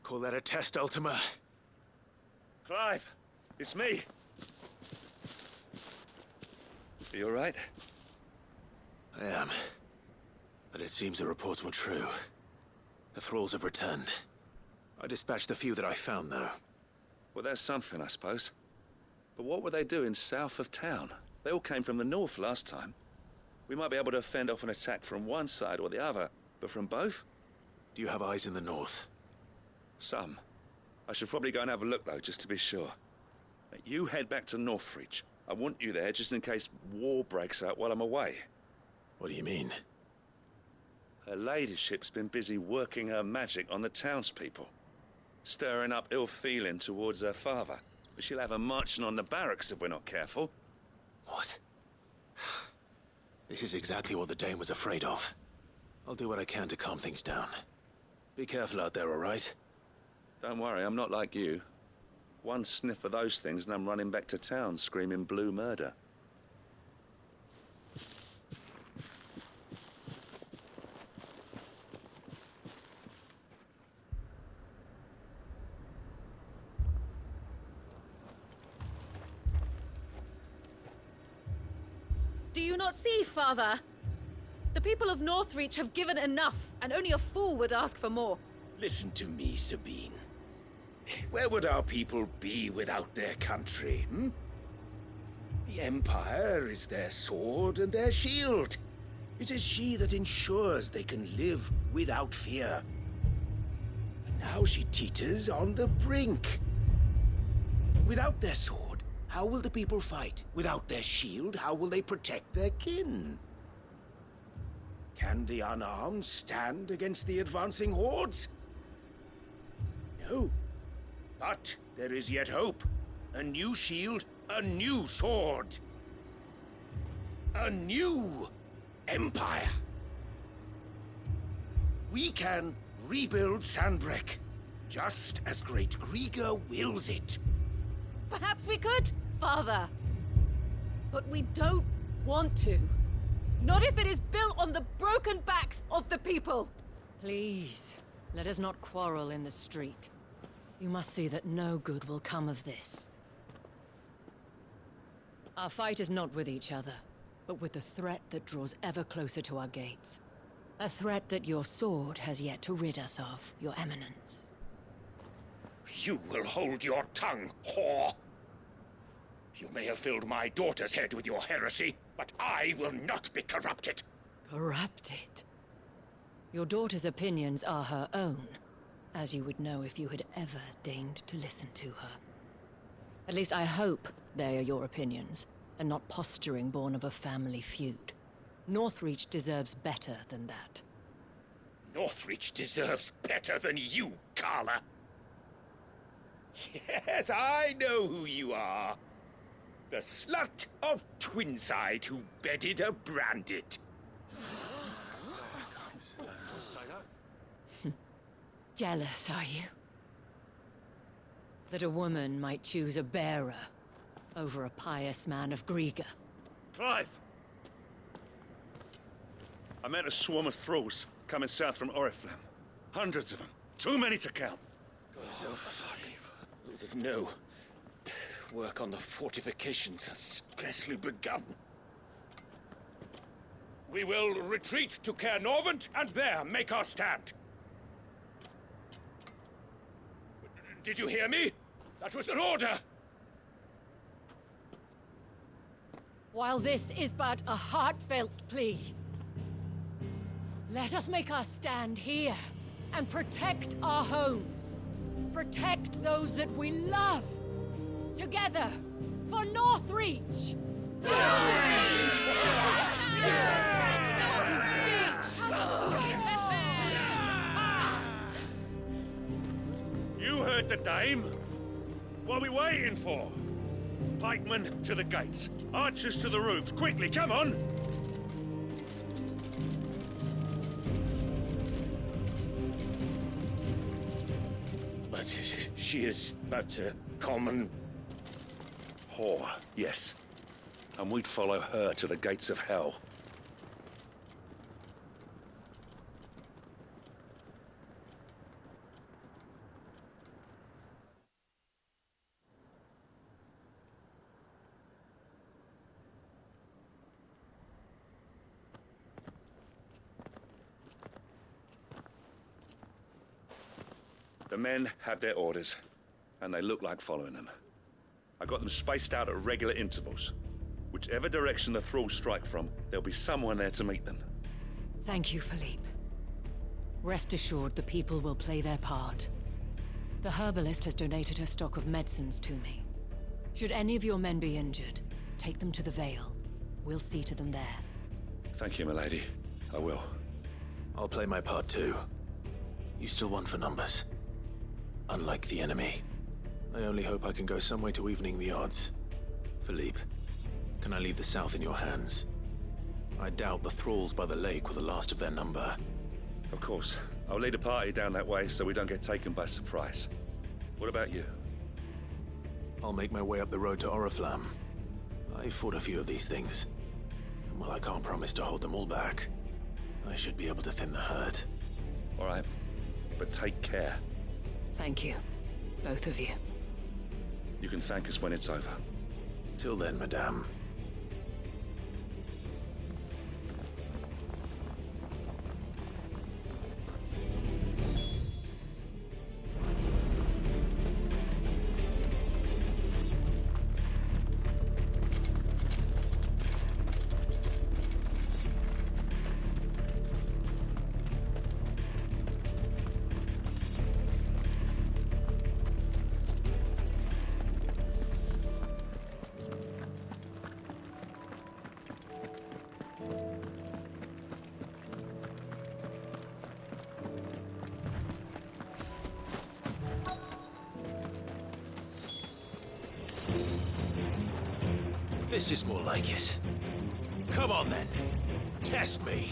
Call that a test, Ultima? Clive, it's me. Are you all right? I am. But it seems the reports were true. The thralls have returned. I dispatched the few that I found, though. Well, there's something, I suppose. But what were they doing south of town? They all came from the north last time. We might be able to fend off an attack from one side or the other, but from both? Do you have eyes in the north? Some. I should probably go and have a look, though, just to be sure. You head back to Northreach. I want you there just in case war breaks out while I'm away. What do you mean? Her ladyship's been busy working her magic on the townspeople. Stirring up ill feeling towards her father. But she'll have her marching on the barracks if we're not careful. What? This is exactly what the Dane was afraid of. I'll do what I can to calm things down. Be careful out there, all right? Don't worry, I'm not like you. One sniff of those things and I'm running back to town screaming blue murder. Do you not see, Father? The people of Northreach have given enough, and only a fool would ask for more. Listen to me, Sabine. Where would our people be without their country, hmm? The Empire is their sword and their shield. It is she that ensures they can live without fear. And now she teeters on the brink. Without their sword, how will the people fight? Without their shield, how will they protect their kin? Can the unarmed stand against the advancing hordes? No. But there is yet hope. A new shield, a new sword. A new empire. We can rebuild Sandbreck, just as Great Grieger wills it. Perhaps we could, Father. But we don't want to. Not if it is built on the broken backs of the people. Please, let us not quarrel in the street. You must see that no good will come of this. Our fight is not with each other, but with the threat that draws ever closer to our gates. A threat that your sword has yet to rid us of, Your Eminence. You will hold your tongue, whore! You may have filled my daughter's head with your heresy, but I will not be corrupted. Corrupted? Your daughter's opinions are her own, as you would know if you had ever deigned to listen to her. At least I hope they are your opinions, and not posturing born of a family feud. Northreach deserves better than that. Northreach deserves better than you, Carla. Yes, I know who you are. The slut of Twinside who bedded a Branded. Jealous, are you? That a woman might choose a bearer over a pious man of Griega? Clive! I met a swarm of thralls coming south from Oriflamme. Hundreds of them. Too many to count. Oh, fuck. There's no work on the fortifications has scarcely begun. We will retreat to Caer Norvent and there make our stand. Did you hear me? That was an order! While this is but a heartfelt plea, let us make our stand here and protect our homes. Protect those that we love. Together, for Northreach! You heard the dame. What are we waiting for? Pikemen to the gates. Archers to the roofs. Quickly, come on! But she is but a common... whore, yes. And we'd follow her to the gates of hell. The men have their orders, and they look like following them. I got them spaced out at regular intervals. Whichever direction the thralls strike from, there'll be someone there to meet them. Thank you, Philippe. Rest assured the people will play their part. The herbalist has donated her stock of medicines to me. Should any of your men be injured, take them to the Vale. We'll see to them there. Thank you, milady. I will. I'll play my part too. You still want for numbers. Unlike the enemy. I only hope I can go some way to evening the odds. Philippe, can I leave the south in your hands? I doubt the thralls by the lake were the last of their number. Of course. I'll lead a party down that way so we don't get taken by surprise. What about you? I'll make my way up the road to Oriflamme. I fought a few of these things. And while I can't promise to hold them all back, I should be able to thin the herd. All right. But take care. Thank you. Both of you. You can thank us when it's over. Till then, madame. This is more like it. Come on then. Test me.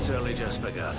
It's only just begun.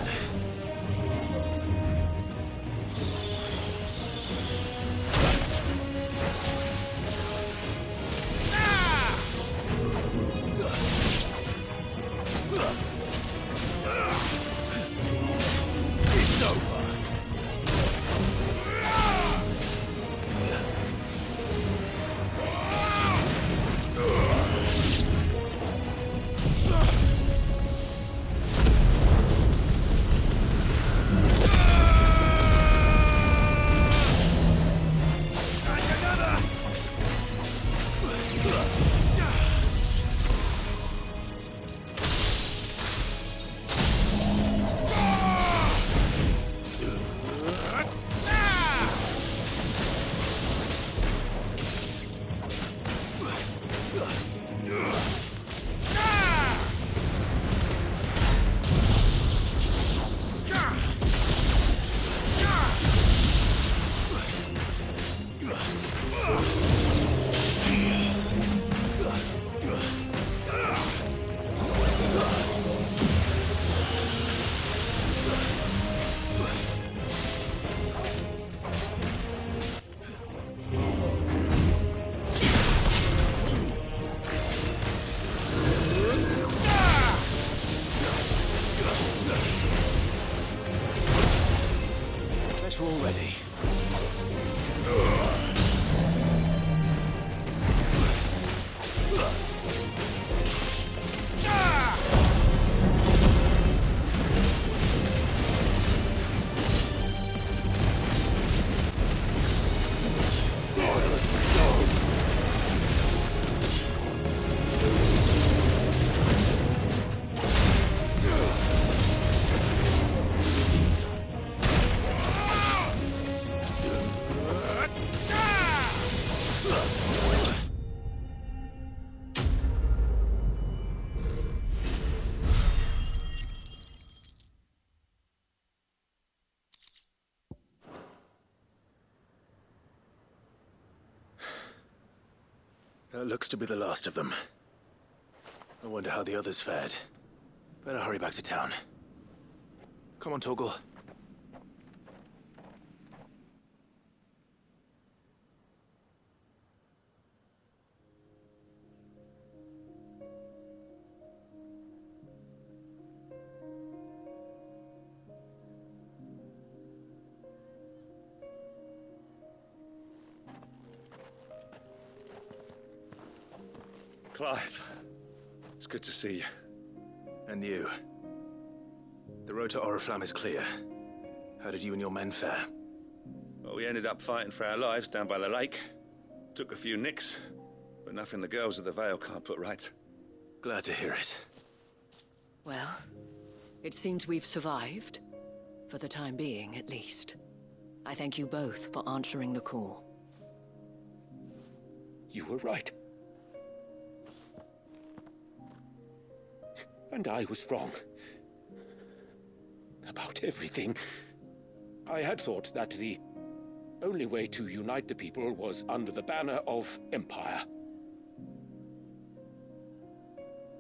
That looks to be the last of them. I wonder how the others fared. Better hurry back to town. Come on, Torgal. Clive, it's good to see you. And you. The road to Oriflamme is clear. How did you and your men fare? Well, we ended up fighting for our lives down by the lake. Took a few nicks, but nothing the girls of the Vale can't put right. Glad to hear it. Well, it seems we've survived. For the time being, at least. I thank you both for answering the call. You were right. And I was wrong. About everything. I had thought that the only way to unite the people was under the banner of Empire.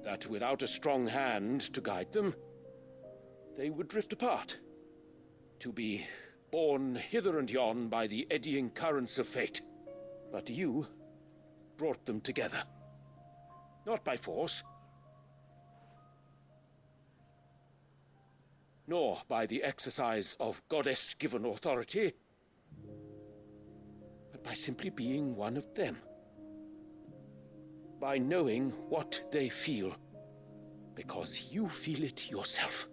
That without a strong hand to guide them, they would drift apart. To be borne hither and yon by the eddying currents of fate. But you brought them together. Not by force, nor by the exercise of goddess-given authority, but by simply being one of them. By knowing what they feel, because you feel it yourself.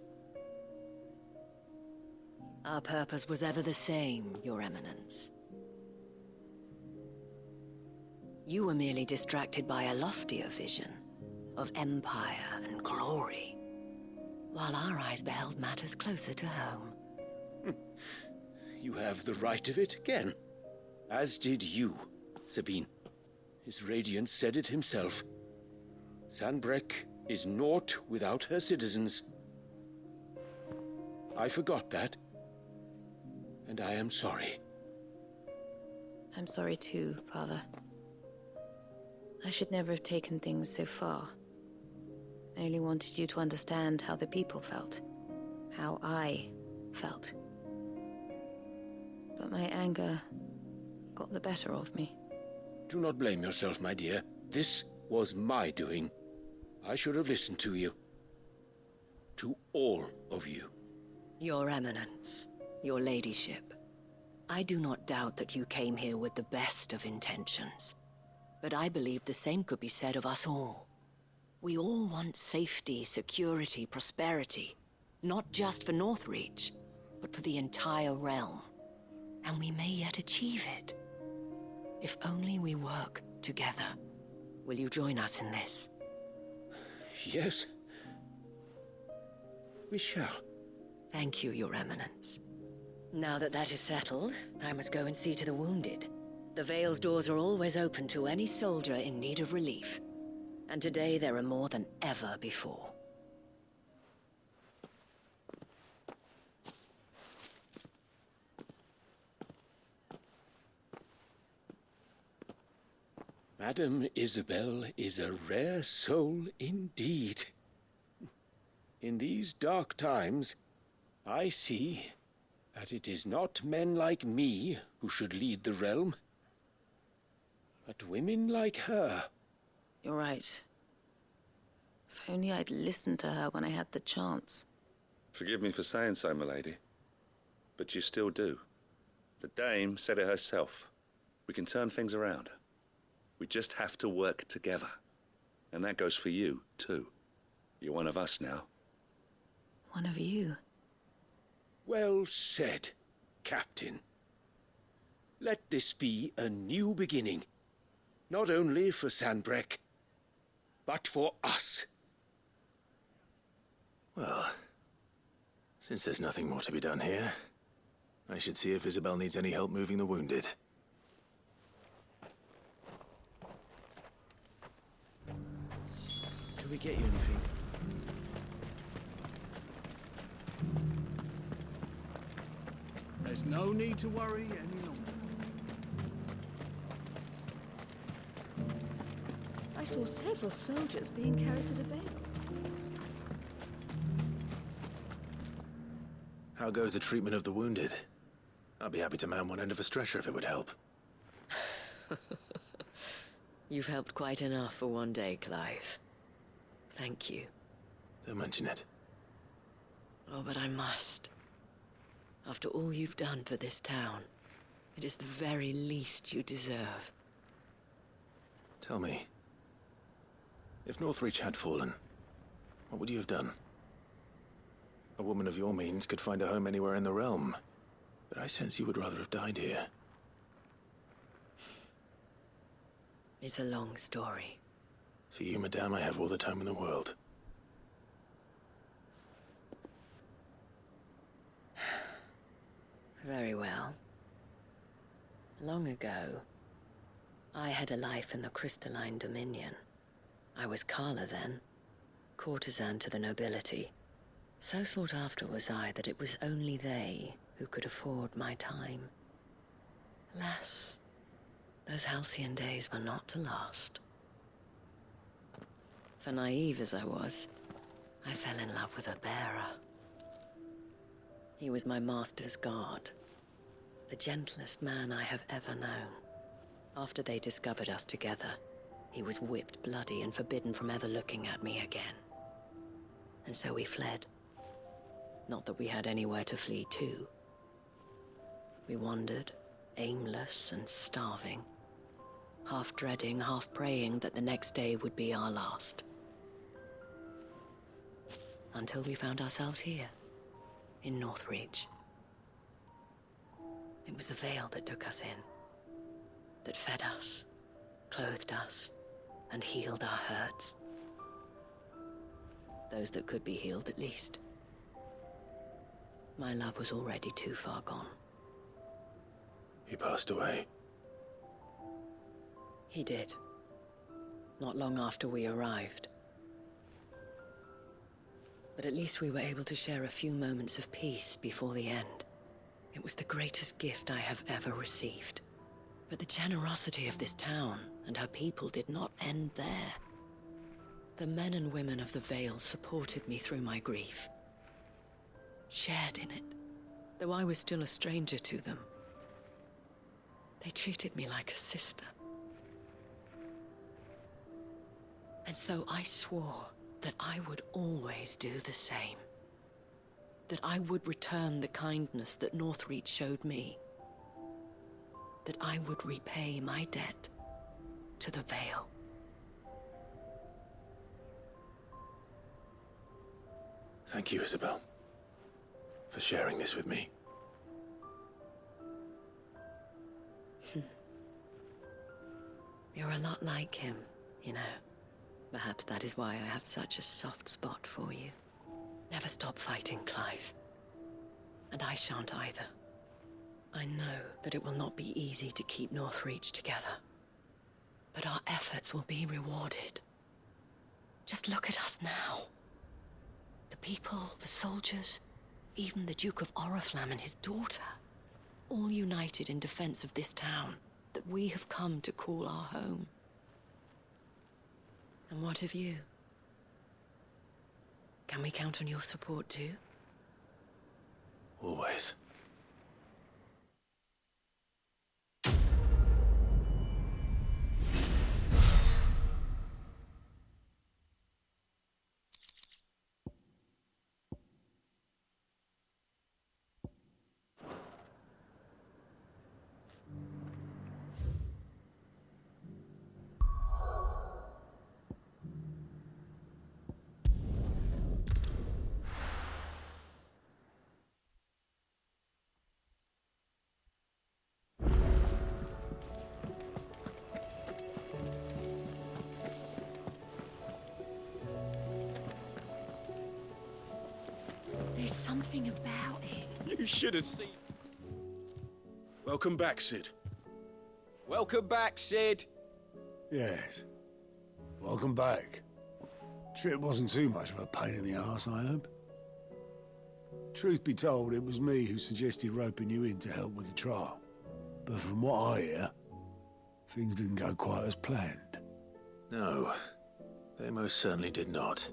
Our purpose was ever the same, Your Eminence. You were merely distracted by a loftier vision of empire and glory, while our eyes beheld matters closer to home. You have the right of it again. As did you, Sabine. His radiance said it himself. Sanbreque is naught without her citizens. I forgot that, and I am sorry. I'm sorry too, Father. I should never have taken things so far. I only wanted you to understand how the people felt. How I felt. But my anger got the better of me. Do not blame yourself, my dear. This was my doing. I should have listened to you. To all of you. Your Eminence, your ladyship. I do not doubt that you came here with the best of intentions. But I believe the same could be said of us all. We all want safety, security, prosperity. Not just for Northreach, but for the entire realm. And we may yet achieve it. If only we work together. Will you join us in this? Yes. We shall. Thank you, Your Eminence. Now that that is settled, I must go and see to the wounded. The Vale's doors are always open to any soldier in need of relief. And today there are more than ever before. Madame Isabel is a rare soul indeed. In these dark times, I see that it is not men like me who should lead the realm, but women like her. You're right. If only I'd listened to her when I had the chance. Forgive me for saying so, milady, but you still do. The dame said it herself. We can turn things around. We just have to work together. And that goes for you, too. You're one of us now. One of you? Well said, Captain. Let this be a new beginning. Not only for Sanbreque, but for us. Well, since there's nothing more to be done here, I should see if Isabel needs any help moving the wounded. Can we get you anything? There's no need to worry any longer. I saw several soldiers being carried to the Vale. How goes the treatment of the wounded? I'll be happy to man one end of a stretcher if it would help. You've helped quite enough for one day, Clive. Thank you. Don't mention it. Oh, but I must. After all you've done for this town, it is the very least you deserve. Tell me, if Northreach had fallen, what would you have done? A woman of your means could find a home anywhere in the realm, but I sense you would rather have died here. It's a long story. For you, madame, I have all the time in the world. Very well. Long ago, I had a life in the Crystalline Dominion. I was Carla then, courtesan to the nobility. So sought after was I that it was only they who could afford my time. Alas, those halcyon days were not to last. For naive as I was, I fell in love with a bearer. He was my master's guard, the gentlest man I have ever known. After they discovered us together, he was whipped bloody and forbidden from ever looking at me again. And so we fled. Not that we had anywhere to flee to. We wandered, aimless and starving, half dreading, half praying that the next day would be our last. Until we found ourselves here, in Northreach. It was the Vale that took us in, that fed us, clothed us, and healed our hurts. Those that could be healed, at least. My love was already too far gone. He passed away. He did. Not long after we arrived. But at least we were able to share a few moments of peace before the end. It was the greatest gift I have ever received. But the generosity of this town and her people did not end there. The men and women of the Vale supported me through my grief. Shared in it, though I was still a stranger to them. They treated me like a sister. And so I swore that I would always do the same. That I would return the kindness that Northreach showed me. That I would repay my debt to the Vale. Thank you, Isabel, for sharing this with me. You're a lot like him, you know. Perhaps that is why I have such a soft spot for you. Never stop fighting, Clive. And I shan't either. I know that it will not be easy to keep Northreach together. But our efforts will be rewarded. Just look at us now. The people, the soldiers, even the Duke of Oriflamme and his daughter, all united in defense of this town that we have come to call our home. And what of you? Can we count on your support too? Always. There's something about it. You should have seen. Welcome back, Sid. Welcome back, Sid. Yes. Welcome back. Trip wasn't too much of a pain in the arse, I hope. Truth be told, it was me who suggested roping you in to help with the trial. But from what I hear, things didn't go quite as planned. No, they most certainly did not.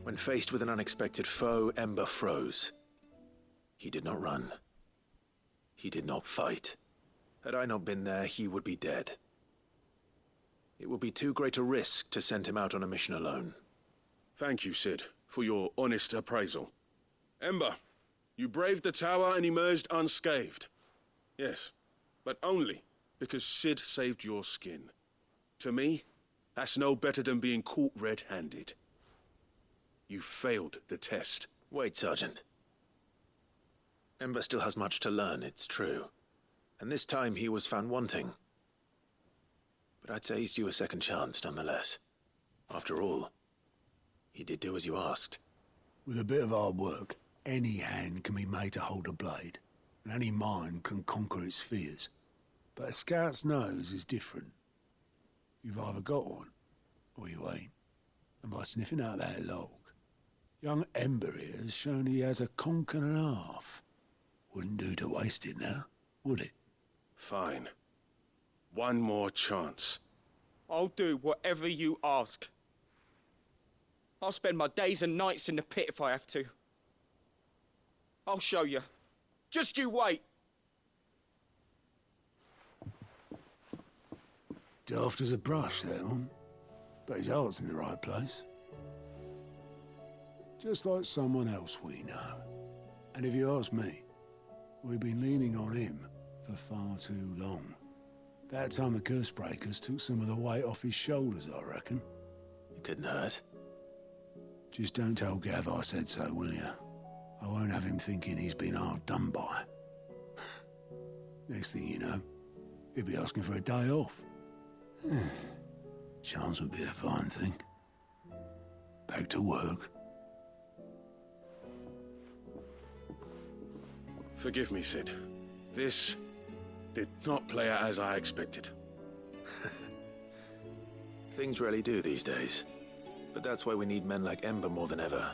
When faced with an unexpected foe, Ember froze. He did not run. He did not fight. Had I not been there, he would be dead. It would be too great a risk to send him out on a mission alone. Thank you, Cid, for your honest appraisal. Ember, you braved the tower and emerged unscathed. Yes, but only because Cid saved your skin. To me, that's no better than being caught red-handed. You failed the test. Wait, Sergeant. Ember still has much to learn, it's true. And this time he was found wanting. But I'd say he's due a second chance, nonetheless. After all, he did do as you asked. With a bit of hard work, any hand can be made to hold a blade, and any mind can conquer its fears. But a scout's nose is different. You've either got one, or you ain't. And by sniffing out that log, young Ember here has shown he has a conch and a half. Wouldn't do to waste it now, would it? Fine. One more chance. I'll do whatever you ask. I'll spend my days and nights in the pit if I have to. I'll show you. Just you wait. Daft as a brush, that one. But his heart's in the right place. Just like someone else we know. And if you ask me, we've been leaning on him for far too long. That time the Cursebreakers took some of the weight off his shoulders, I reckon. It couldn't hurt. Just don't tell Gav I said so, will you? I won't have him thinking he's been hard done by. Next thing you know, he'll be asking for a day off. Chance would be a fine thing. Back to work. Forgive me, Cid. This did not play out as I expected. Things rarely do these days. But that's why we need men like Ember more than ever.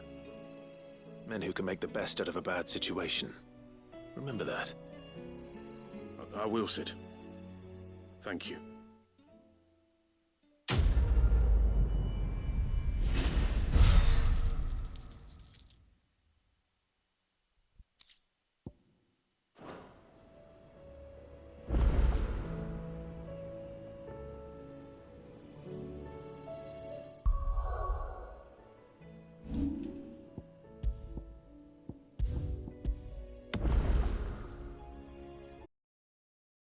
Men who can make the best out of a bad situation. Remember that. I will, Cid. Thank you.